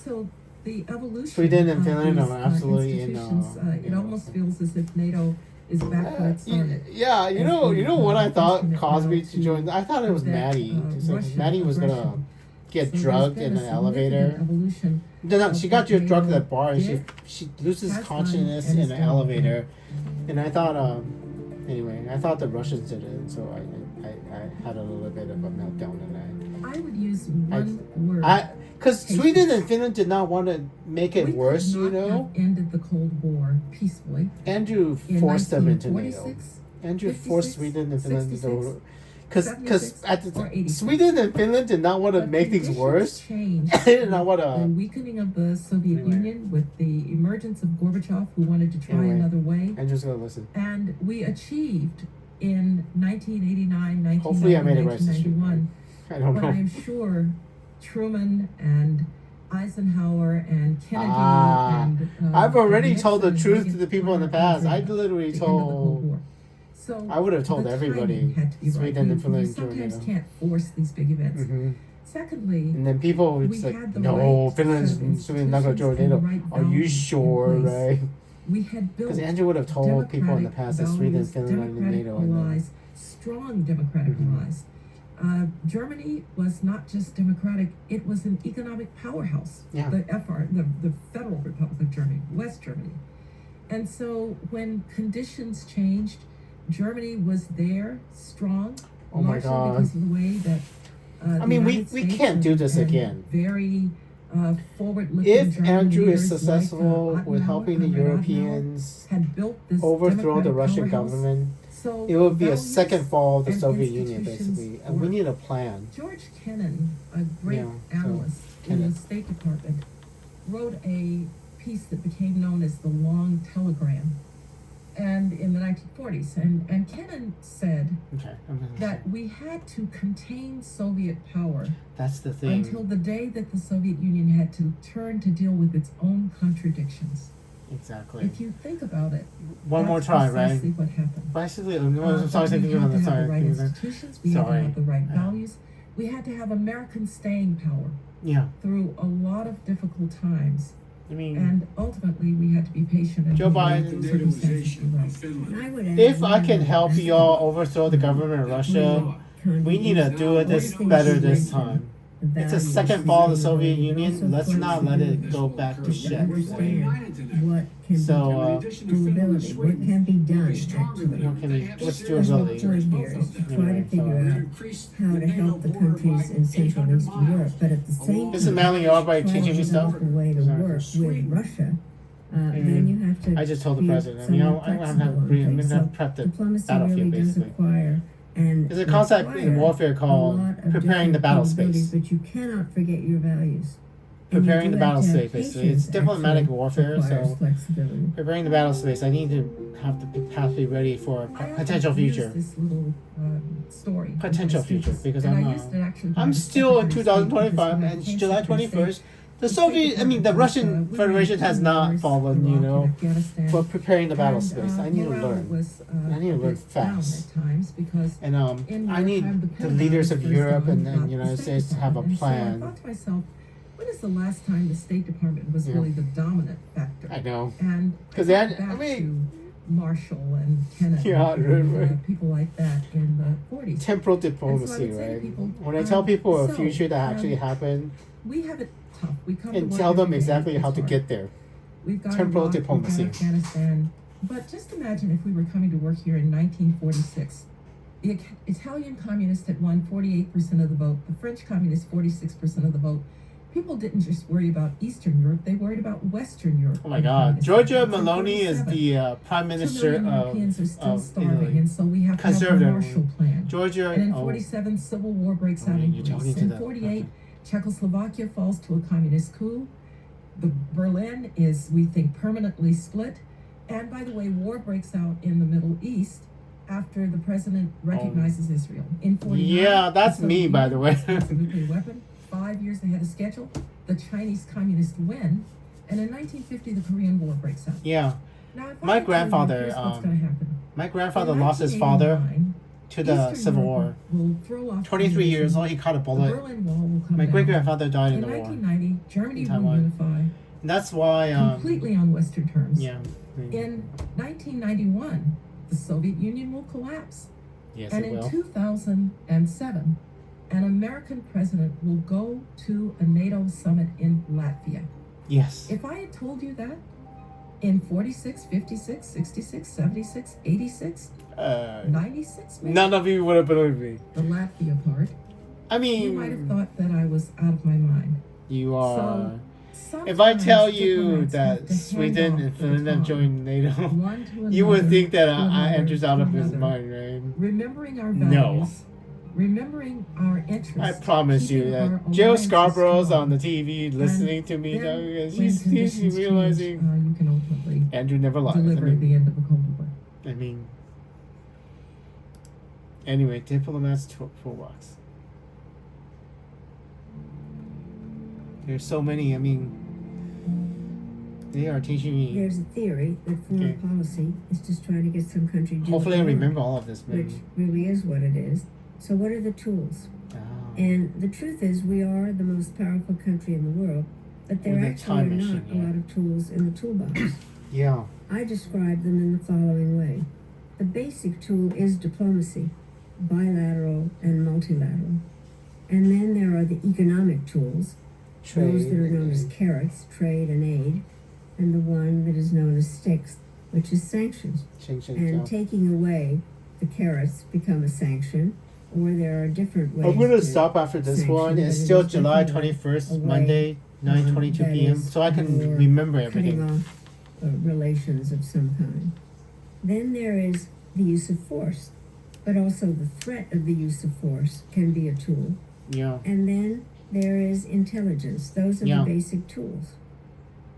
So the evolution Sweden and of Finland these, are absolutely in, institutions, it you know, almost feels as if NATO is back where it started. Yeah, you know what I thought caused me to join. I thought it was that, Maddie. So Russian Maddie was gonna aggression. get So there's drugged been in a an significant elevator. Evolution No, she got of drugged at NATO that bar, and did, she loses has consciousness done, and in is an doing. elevator. And I thought, anyway, I thought the Russians did it, so I had a little bit of a meltdown, and I would use one word. because Sweden and Finland did not want to make it We worse, could you not know. have ended the Cold War peacefully. Andrew In forced them into NATO. 1946, Andrew forced 56, Sweden and Finland 66, into because 76, at the or 86. Sweden and Finland did not want to But make things conditions worse. changed They did not with want the to. weakening of the Soviet Anyway. Union, with the emergence of Gorbachev, who wanted to try Anyway. another way, Andrew's gonna listen. and we achieved in 1989, Hopefully, I made it 1991, right. I don't what know. I'm sure Truman and Eisenhower and Kennedy and I've already Nixon told the and truth Reagan to the people in the were past. I agreeing literally the end of the Cold told. War. So I would have told the everybody. timing had to be right. Sweden and You Finland joined sometimes NATO. can't force these big events. Hmm. Secondly, And then people would we say, had the "No, right Finland's set of Sweden's not gonna join institutions and NATO." the right Are you values sure, in place. right? we had built Because Andrew would have told people in the democratic past that Sweden and values, Finland are in democratic NATO, and then allies, strong democratic Mhm. allies. Germany was not just democratic; it was an economic powerhouse. Yeah. The the Federal Republic of Germany, West Germany, and so when conditions changed, Germany was there, strong, Oh my largely God. because of the way that. I mean, we United States can't do and- this and again. Very forward-looking. If German Andrew is leaders successful like, with helping the Konrad Adenauer, Europeans had built this overthrow the democratic Russian powerhouse. government, So it would be a values second fall of the and Soviet Union, institutions basically. And we work. need a plan. George Kennan, a great Yeah, so analyst in Kennan. the State Department, wrote a piece that became known as the Long Telegram, and in the 1940s. And Kennan said Okay, I'm gonna that we had to contain Soviet power that's the thing. until the day that the Soviet Union had to turn to deal with its own contradictions. Exactly. If you think about it, One more that's time, precisely right? what happened. Basically, I'm But sorry, we thinking had on to the have the side. right institutions. We had to Sorry. have the right Yeah. values. We had to have American staying power Yeah, through a lot of difficult times, I mean, and ultimately we had to be patient and Joe wait Biden- for The circumstances to be nativization right. of Finland. I would add if I one can other help aspect. y'all overthrow the government of Russia, we need to do it this better this time. It's a second fall of the Soviet Union. Let's not let it go back to shit. What can So, be doability, what can be done actually. what can we, what's The whole doability? point here is to try to figure out how to help the countries in Central and Eastern Europe, but at the same This is time, Madeleine Albright try teaching me to stuff. develop a way to Sorry. work with Russia. Then you have to I just told the be president. I mean, somewhat I'm gonna flexible have on I'm things. gonna have So prepped the diplomacy battlefield really does basically. acquire and There's a concept in require warfare a called lot of preparing the different battle capabilities, space. but you cannot forget your values. And you Preparing do the have battle to have space, basically. patience, It's diplomatic actually warfare, requires so flexibility. preparing the battle space. I need to have the path be ready for a I often potential use future. This little story. with Potential my future, students, because and I'm, I used it actually when I I'm was still in Secretary of State, because 2025, when I and became July Secretary of State, 21st, the State Soviet, I mean, the Department Russian was, Federation has not wars, fallen, you Iraq know, and Afghanistan. for preparing the battle And, space. I need to morale learn. Was, I need to a learn bit down fast. at times because And in I need wartime, the Pentagon leaders was of first Europe on, and not the United State States to have a Department. And plan. So I thought to myself, when is the last time the State Department was Yeah. really the dominant factor? I know. And 'Cause I they had- thought I back mean, to Marshall and Kennedy Yeah, and right. people like that in the 40s. Temporal And so I diplomacy, would say to right? people, When I tell people a so, future that actually happened, we have it tough. We come and to tell work them every day. exactly It's how to hard. get there. We've got Temporal Iraq, diplomacy. We've got Afghanistan. But just imagine if we were coming to work here in 1946. The Italian communists had won 48% of the vote. The French communists 46% of the vote. People didn't just worry about Eastern Europe; they worried about Western Europe. Oh my God, Giorgia It's in Meloni is 47. the prime 2 minister million Europeans are still of starving, Italy. and so we have to have a Conservative. Marshall Plan. Georgia. And in oh, 47, civil war breaks out Oh, in you're talking Greece. to In the- 48, okay. Czechoslovakia falls to a communist coup. Berlin is, we think, permanently split. And by the way, war breaks out in the Middle East after the president recognizes Israel. In 49, Yeah, that's the me, Soviet by the way. Union has a nuclear weapon. 5 years ahead of schedule, the Chinese communists win. And in 1950, the Korean War breaks out. Yeah, Now, if My I tell you, grandfather, here's what's going to happen. my grandfather In lost his father 1989, to the Eastern Civil War. Europe will throw off 23 years communism. old, he caught a The bullet. Berlin Wall will come My down. great grandfather died in In the war. 1990, Germany In will Taiwan. unify And that's why. completely on Western terms. Yeah. In 1991, the Soviet Union will collapse. Yes, And it in will. 2007, an American president will go to a NATO summit in Latvia. Yes. If I had told you that in 46, 56, 66, 76, 86, 96, maybe, None of you would have believed me. the Latvia part, I mean, you might have thought that I was out of my mind. you are. So, If I tell sometimes you diplomats have that to Sweden hand and off the Finland have baton, joined NATO, one to you would another, think that to I another, enters out to of his another. mind, right? Remembering our No. values, remembering our interests. I promise you keeping our that Jill alliances Scarborough's strong. on the TV listening to me, Then, and when she's conditions realizing change, you can ultimately Andrew never lies. deliver the end of a Cold War. I mean, anyway, diplomats toolbox. There's so many. I mean, they are teaching me. There's a theory that foreign Okay. policy is just trying to get some country to do Hopefully, I what they remember want, all of this. which Maybe. really is what it is. So what are the tools? Ah. And the truth is, we are the most powerful country in the world, but there With a actually are time not machine, a yeah. lot of tools in the toolbox. Yeah. I describe them in the following way. The basic tool is diplomacy, bilateral and multilateral. And then there are the economic tools, those that are known as carrots, trade and aid, and the one that is known as sticks, which is sanctions. And taking away the carrots become a sanction, or there are different ways. I'm gonna to stop after this sanction, one. but It's it still is July definitely 21st, a way, Monday, 9:22 that p.m. is So I can for remember cutting everything. off relations of some kind. Then there is the use of force, but also the threat of the use of force can be a tool. Yeah. And then there is intelligence. Those are Yeah. the basic tools.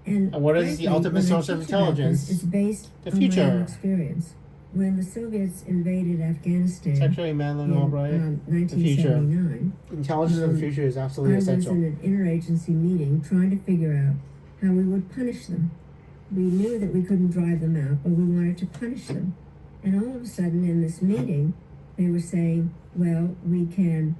And what is the frankly, ultimate when I source of teach about intelligence? this, it's based The on my future. own experience. When the Soviets invaded Afghanistan Secretary Madeleine in Albright. 1979, Intelligence of the future is absolutely I was essential. in an interagency meeting trying to figure out how we would punish them. We knew that we couldn't drive them out, but we wanted to punish them. And all of a sudden, in this meeting, they were saying, well, we can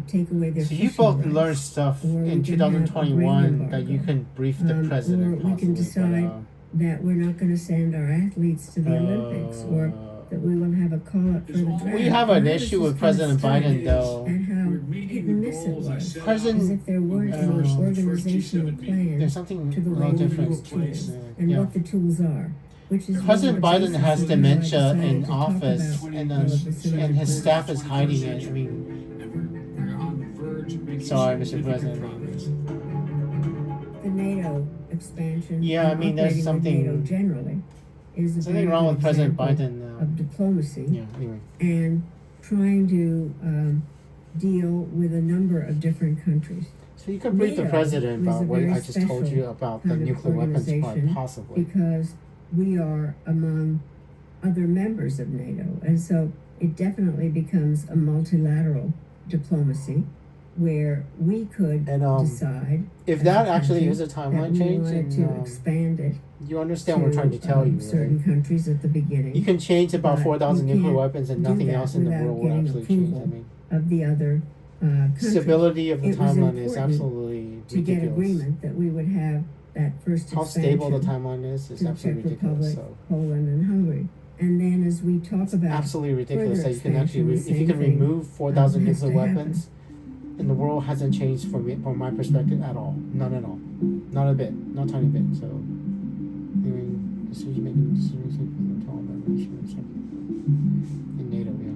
take away their So you fishing both rights, learned stuff or we in can have a grain 2021 that you embargo, can brief the president. or we can possibly, decide that we're not going to send our athletes to the Olympics, or that we will have a call-up for the draft. we have an And how does issue this with kind of President stuff Biden, though. and how We're meeting hit the and miss it goals I was. set President- As if there weren't the any first organizational G7 meeting. plan There's something to the a way lot we different. use tools and Yeah. what the tools are, which is President one of the Biden basis has of why I dementia decided in to talk office, about and and his staff is hiding it. I mean, And we're on the verge of making sorry, Mr. significant President. progress. the NATO expansion. Yeah, I and mean, there's operating with something- NATO generally is a something very wrong good with President example Biden. of diplomacy. Yeah. Anyway. And trying to deal with a number of different countries. So you can brief the NATO president was about a what very I just told you special about the kind of nuclear weapons part, organization possibly. because we are among other members of NATO. And so it definitely becomes a multilateral diplomacy where we could And, decide If as that a actually country is a that timeline we change, wanted and to expand it you understand what we're trying to tell you, certain right? countries at the beginning You can change about But 4,000 you nuclear can't weapons and do nothing that else in the without world will getting actually change. I approval mean, of the other countries. stability of the It was timeline is important absolutely to get ridiculous. agreement that we would have that first How stable the expansion timeline is to the Czech absolutely ridiculous. Republic, So Poland, and Hungary. And then as we talk about absolutely ridiculous further that you can actually expansion, the if you same can thing, remove 4,000 has nuclear to happen. weapons, and the world hasn't changed from my perspective at all. None at all. Not a bit. Not a tiny bit. So, I mean, decision making to all members in NATO. Yeah.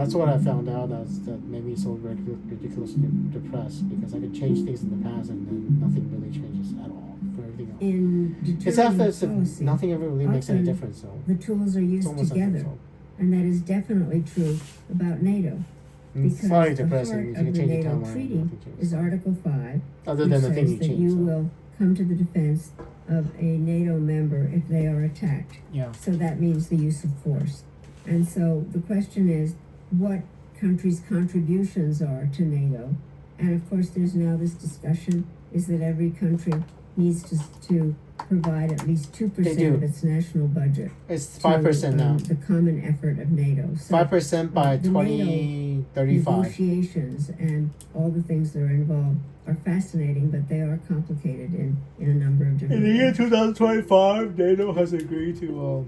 That's what I found out. That made me so ridiculously depressed because I could change things in the past and then nothing really changes at all for everything else. In It's as determining if policy, nothing ever really makes any often difference. So the tools are it's used almost together, unhelpful. and that is definitely true about NATO. It's Because very the depressing heart if you of can the change the NATO timeline. treaty Nothing changes. is Article 5, Other which than the thing says you that change. you so. will come to the defense of a NATO member if they are attacked. Yeah. So that means the use of force. And so the question is what countries' contributions are to NATO. And of course, there's now this discussion is that every country needs to provide at least 2% of its national budget. It's 5% now. The common effort of NATO. So 5% by the 2035. negotiations and all the things that are involved are fascinating, but they are complicated in a number of different In the year ways. 2025, NATO has agreed to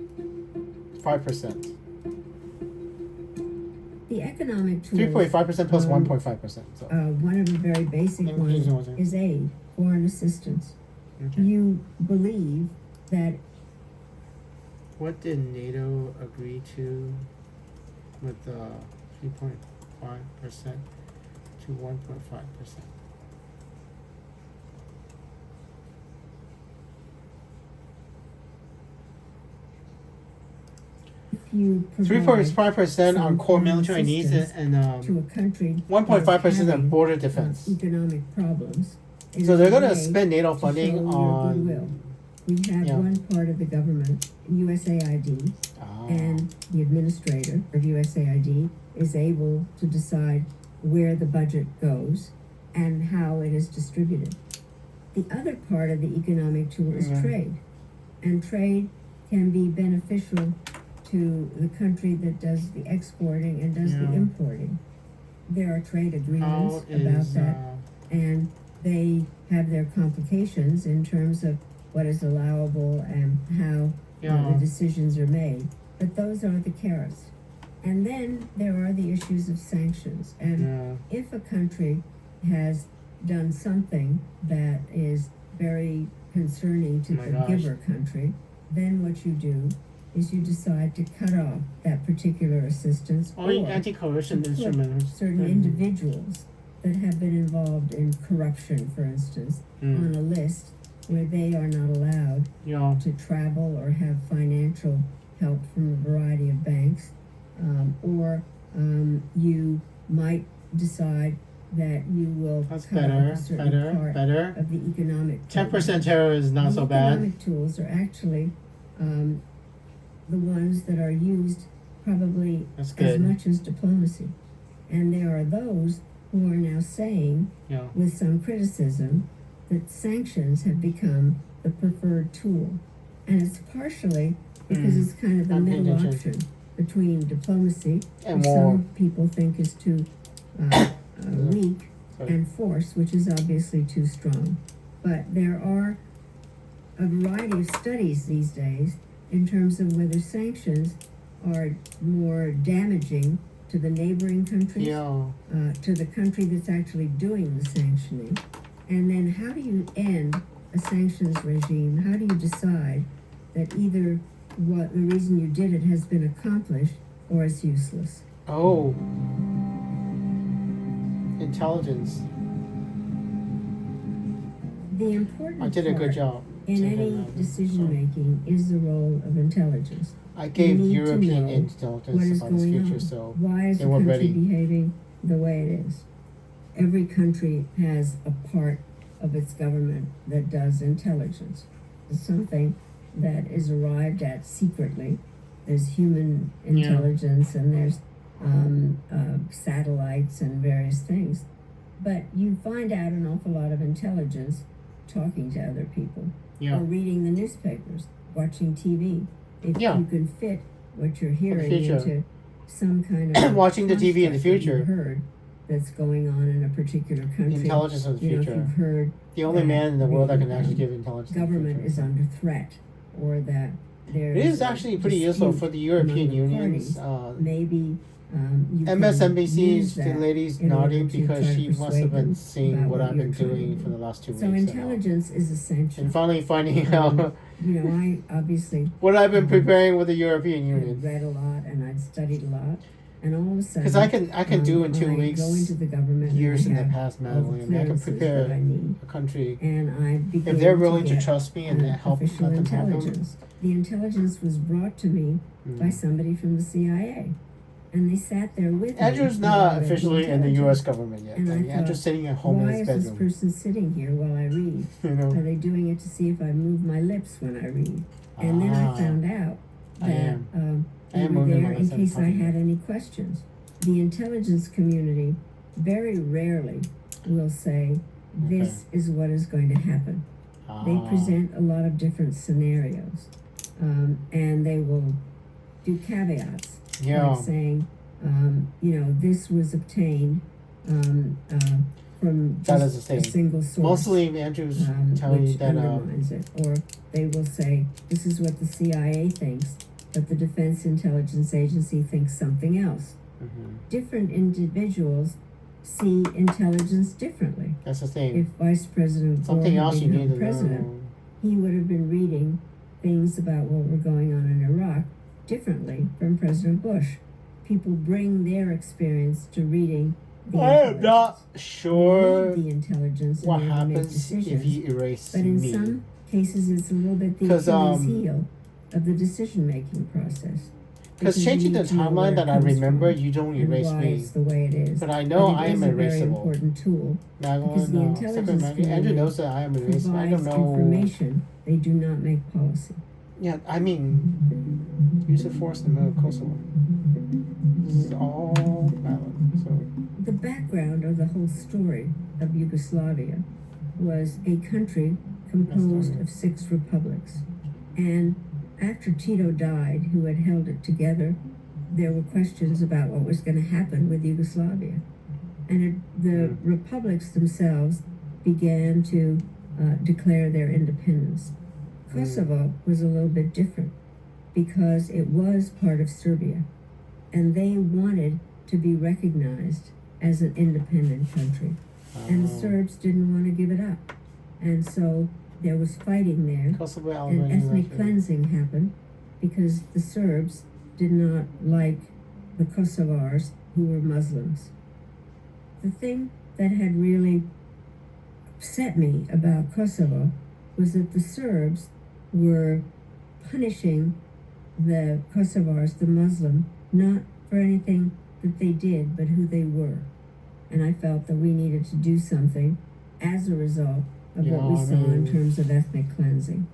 5%. The economic tools. 3.5% plus um, 1.5%. So. One of the very basic And ones here's the one. is aid, foreign assistance. Okay. You believe that What did NATO agree to with 3.5% to 1.5%? if you provide 3.5% on core some military needs assistance and to a country 1.5% that's on border having, defense. economic problems. it So is they're a going to way spend NATO to funding show your on. goodwill. We have Yeah. one part of the government, USAID, and the administrator of USAID is able to decide where the budget goes and how it is distributed. The other part of the economic tool is Yeah. trade, and trade can be beneficial to the country that does the exporting and does the Yeah. importing. There are trade How agreements about is that, and they have their complications in terms of what is allowable and how Yeah. the decisions are made. But those are the carrots. And then there are the issues of sanctions. And yeah. if a country has done something that is very concerning to Oh my the gosh. giver country, then what you do is you decide to cut off that particular assistance Only or anti-coercion to put instruments. certain individuals that have been involved in corruption, for instance, on a list where they are not allowed Yeah. to travel or have financial help from a variety of banks, or you might decide that you will That's cut off better. a certain part Better. of the economic. 10% terror is not the so bad. economic tools are actually the ones that are used probably That's as good. much as diplomacy, and there are those who are now saying, Yeah. with some criticism, that sanctions have become the preferred tool. And it's partially because it's kind of the middle Attention. option between diplomacy, And which war. some people think is too weak, Sorry. and force, which is obviously too strong. But there are a variety of studies these days in terms of whether sanctions are more damaging to the neighboring countries, Yeah. to the country that's actually doing the sanctioning, and then how do you end a sanctions regime? How do you decide that either what the reason you did it has been accomplished or it's useless? Oh. Intelligence. The important I did a good part job. in any decision making is the role of intelligence. I gave You need to European know intelligence what is about its going future, on. so Why is they the were country ready. behaving the way it is? Every country has a part of its government that does intelligence. It's something that is arrived at secretly. There's human intelligence and there's satellites and various things. But you find out an awful lot of intelligence talking to other people Yeah. or reading the newspapers, watching TV. If Yeah. you can fit what you're hearing future. into some kind of Watching the TV in the construct that you future. heard, that's going on in a particular country. Intelligence of the You know, if future. you've heard The only that man in the world that can actually um, give intelligence. government is under threat, or that there It is actually pretty useful for the European unions. Maybe you MSNBC can use the that lady's in order nodding to because try to she must have persuade been them seeing about what I've you're been trying to doing do. for the last 2 weeks. So intelligence is essential. And finally finding out You know, I obviously what I've been preparing with the European had Union. read a lot and I'd studied a lot, and all of a sudden, Because I can do in 2 I weeks go into the government and years I in the have past, all the Madeleine. I can clearances prepare that I need, a country. and I begin If they're willing to get, trust me and help official let them help them. intelligence. The intelligence was brought to me by somebody from the CIA, and they sat there with me. Andrew's while I not read officially in the intelligence. U.S. government yet. And I thought, Andrew's sitting at home in Why his is this bedroom. person sitting here while I read? You know? Are they doing it to see if I move my lips when I read? And then I found out I that am. I they am were moving there my in lips case I every had time. any questions. The intelligence community very rarely will say, this is what is going to happen. They present a lot of different scenarios, and they will do caveats, Yeah. like saying, you know, this was obtained from That just is the a thing. single source. Mostly Andrew's telling you Which that undermines it. Or they will say, this is what the CIA thinks, but the Defense Intelligence Agency thinks something else. Different individuals see intelligence differently. that's the thing. If Vice President Gore Something had else you become need to president, know. he would have been reading things about what were going on in Iraq differently from President Bush. People bring their experience to reading the I am not intelligence. sure We need the intelligence in what order to make happens decisions. if you erase But in me. some cases, it's a little bit the 'Cause, Achilles heel of the decision-making process. Because you changing the need to know where timeline it that I comes remember, from you don't and erase why me. it's the way it is. But I know it I am is a very erasable. important tool because Madeline, the intelligence Andrew community knows that I am erasable. I provides don't know. information. They do not make policy. Yeah, I mean, use the force in the middle of Kosovo. This is all Madeline. So The background of the whole story of Yugoslavia was a country composed of 6 republics. And after Tito died, who had held it together, there were questions about what was going to happen with Yugoslavia. And the republics themselves began to declare their independence. Kosovo was a little bit different because it was part of Serbia, and they wanted to be recognized as an independent country. And the Serbs didn't want to give it up. And so there was fighting there, Kosovo, and Albania, ethnic Russia. cleansing happened because the Serbs did not like the Kosovars, who were Muslims. The thing that had really upset me about Kosovo was that the Serbs were punishing the Kosovars, the Muslim, not for anything that they did, but who they were. And I felt that we needed to do something as a result of what we Yeah, I saw in mean- terms of ethnic cleansing.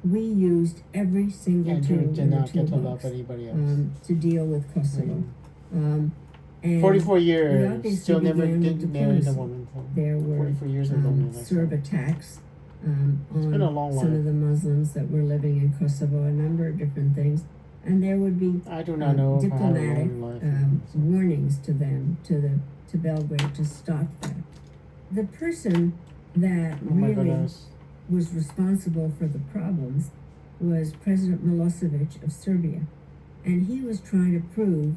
We used every single Andrew tool did in the not get to love toolbox anybody else. to deal with Kosovo. And 44 we years, obviously still never began did with marry the diplomacy. woman. So There were 44 years of loneliness. Serb attacks been a on long some life. of the Muslims that were living in Kosovo, a number of different things. And there would be I do not know if I had a diplomatic lonely life. warnings to them, to Belgrade, to stop that. The person that Oh my really goodness. was responsible for the problems was President Milosevic of Serbia. And he was trying to prove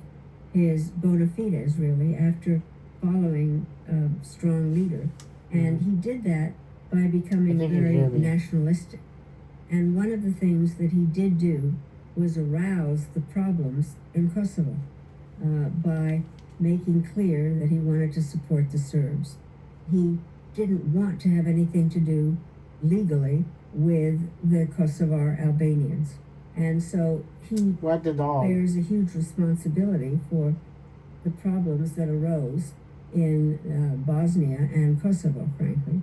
his bona fides, really, after following a strong leader. And he did that by becoming I think you very hear me. nationalistic. And one of the things that he did do was arouse the problems in Kosovo by making clear that he wanted to support the Serbs. He didn't want to have anything to do legally with the Kosovar Albanians. And so he Wag the dog. bears a huge responsibility for the problems that arose in Bosnia and Kosovo, frankly.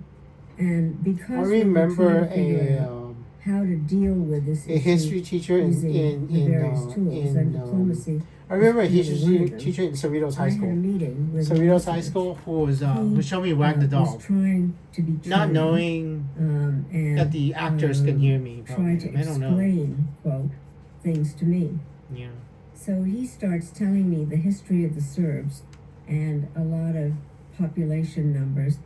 And I because we were remember trying to figure out a how to deal with this a issue history teacher using the various tools and diplomacy. I remember a was really history one of them. teacher in Cerritos I High had a School. meeting with Cerritos High Milosevic. School who He, showed me Wag the dog. was trying to be Not charming, knowing and that the actors can hear me. try Probably. to I don't know. explain, quote, things to me. Yeah. So he starts telling me the history of the Serbs and a lot of population numbers,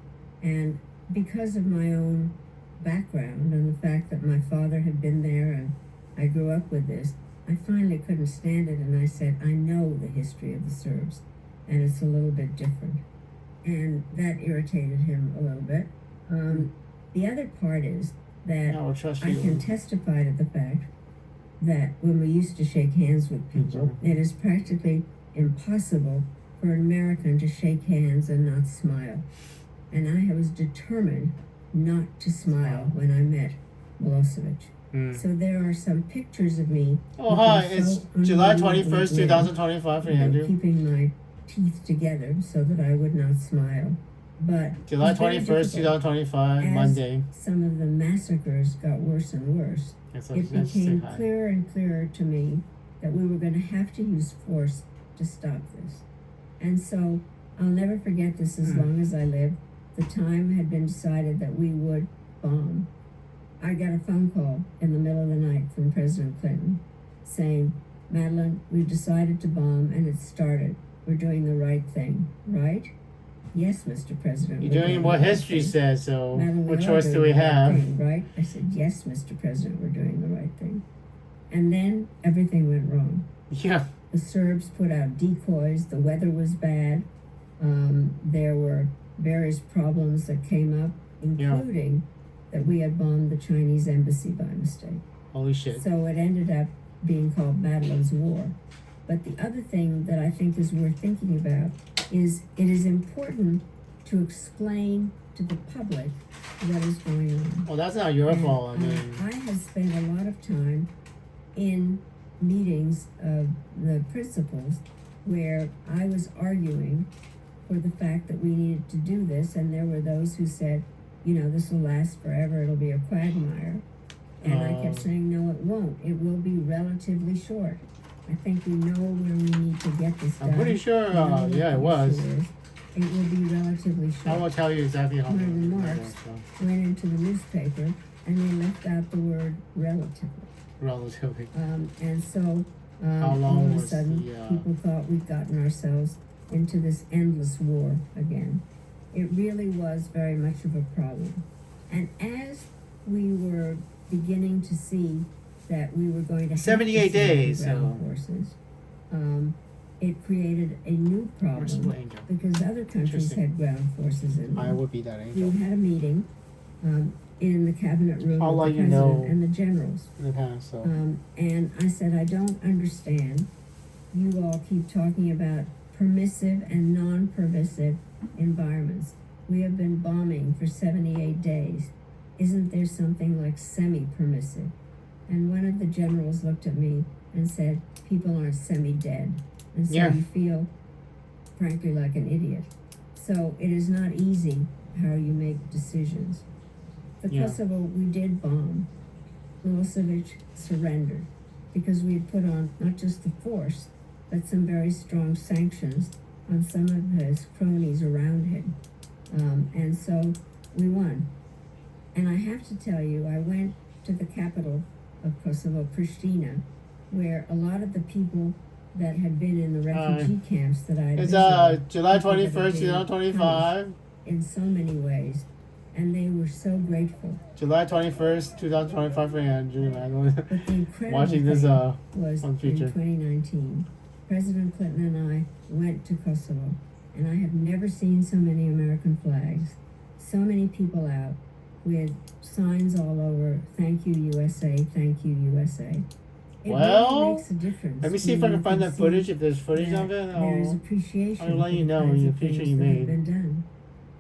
and because of my own background and the fact that my father had been there and I grew up with this, I finally couldn't stand it, and I said, I know the history of the Serbs, and it's a little bit different. And that irritated him a little bit. The other part is that I can testify to the fact that when we used to shake hands with people, it is practically impossible for an American to shake hands and not smile. And I was determined not to smile when I met Milosevic. So there are some pictures of me. Oh, hi, it's July 21st, 2025 for Andrew. Keeping my teeth together so that I would not smile. But July 21st, 2025, Monday. Some of the massacres got worse and worse. It became clearer and clearer to me that we were going to have to use force to stop this. And so I'll never forget this as long as I live. The time had been decided that we would bomb. I got a phone call in the middle of the night from President Clinton saying, Madeleine, we've decided to bomb and it started. We're doing the right thing, right? Yes, Mr. President. You're doing what history says, so what choice do we have? Right? I said, yes, Mr. President, we're doing the right thing. And then everything went wrong. Yeah. The Serbs put out decoys. The weather was bad. There were various problems that came up, including that we had bombed the Chinese embassy by mistake. Holy shit. So it ended up being called Madeleine's War. But the other thing that I think is worth thinking about is it is important to explain to the public what is going on. Well, that's not your fault. I have spent a lot of time in meetings of the principals where I was arguing for the fact that we needed to do this, and there were those who said, you know, this will last forever, it'll be a quagmire. And I kept saying, no, it won't. It will be relatively short. I think we know where we need to get this done. I'm pretty sure, it was. It will be relatively short. I will tell you exactly how my remarks went into the newspaper, and they left out the word relatively. Relatively. And so all of a sudden, people thought we'd gotten ourselves into this endless war again. It really was very much of a problem. And as we were beginning to see that we were going to have 78 days ground forces, it created a new problem because other countries had ground forces in them. I would be that angel. We had a meeting in the cabinet room with the president and the generals. In the past, so. And I said, I don't understand. You all keep talking about permissive and non-permissive environments. We have been bombing for 78 days. Isn't there something like semi-permissive? And one of the generals looked at me and said, people aren't semi-dead. And so you feel, frankly, like an idiot. So it is not easy how you make decisions. The Kosovo, we did bomb. Milosevic surrendered because we had put on not just the force, but some very strong sanctions on some of his cronies around him. And so we won. And I have to tell you, I went to the capital of Kosovo, Pristina, where a lot of the people that had been in the refugee camps that I visited. It's July 21st, 2025. In so many ways. And they were so grateful. July 21st, 2025 for Andrew. But the incredible watching this was in 2019. President Clinton and I went to Kosovo, and I have never seen so many American flags, so many people out with signs all over, thank you USA, thank you USA. It really makes a difference. Let me see if I can find that footage, if there's footage of it. There is appreciation. I'll let you know the picture you made. Been done.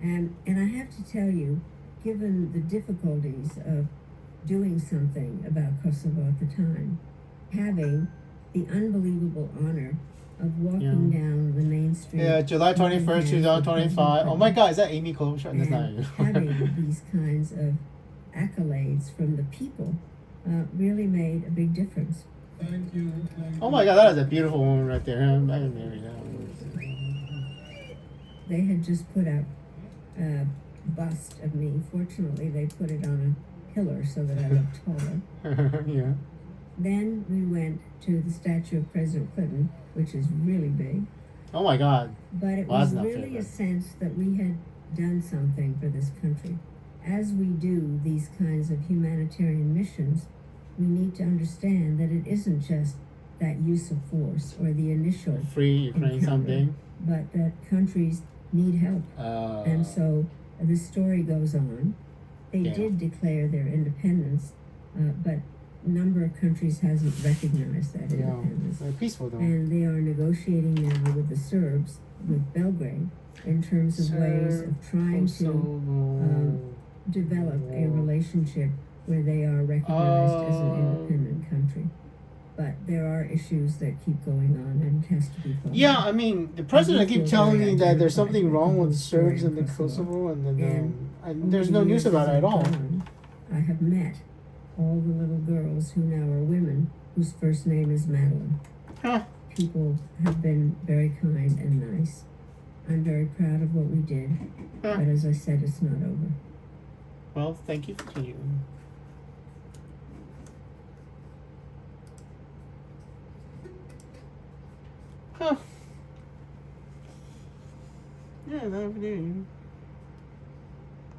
And I have to tell you, given the difficulties of doing something about Kosovo at the time, having the unbelievable honor of walking down the main street. Yeah, July 21st, 2025. Oh my God, is that Amy Klobuchar? That's not you. Having these kinds of accolades from the people really made a big difference. Thank you. Oh my God, that is a beautiful woman right there. I can marry that one. They had just put out a bust of me. Fortunately, they put it on a pillar so that I looked taller. Yeah. Then we went to the statue of President Clinton, which is really big. Oh my God. But it Well, was that's not really fair, a sense that we had done something for this country. As we do these kinds of humanitarian missions, we need to understand that it isn't just that use of force or the initial Free Ukraine encounter, someday. but that countries need help. And so the story goes on. They Yeah. did declare their independence, but a number of countries hasn't recognized that independence. They're peaceful though. And they are negotiating now with the Serbs, with Belgrade, in terms of ways of trying to develop a relationship where they are recognized as an independent country. But there are issues that keep going on and it has to be followed. Yeah, I mean, the president keeps telling me that there's something wrong with Serbs in the Kosovo, and then there's no news about it at all. I have met all the little girls who now are women whose first name is Madeleine. Huh. People have been very kind and nice. I'm very proud of what we did, but as I said, it's not over. Well, thank you to you. Huh. Yeah, that would do.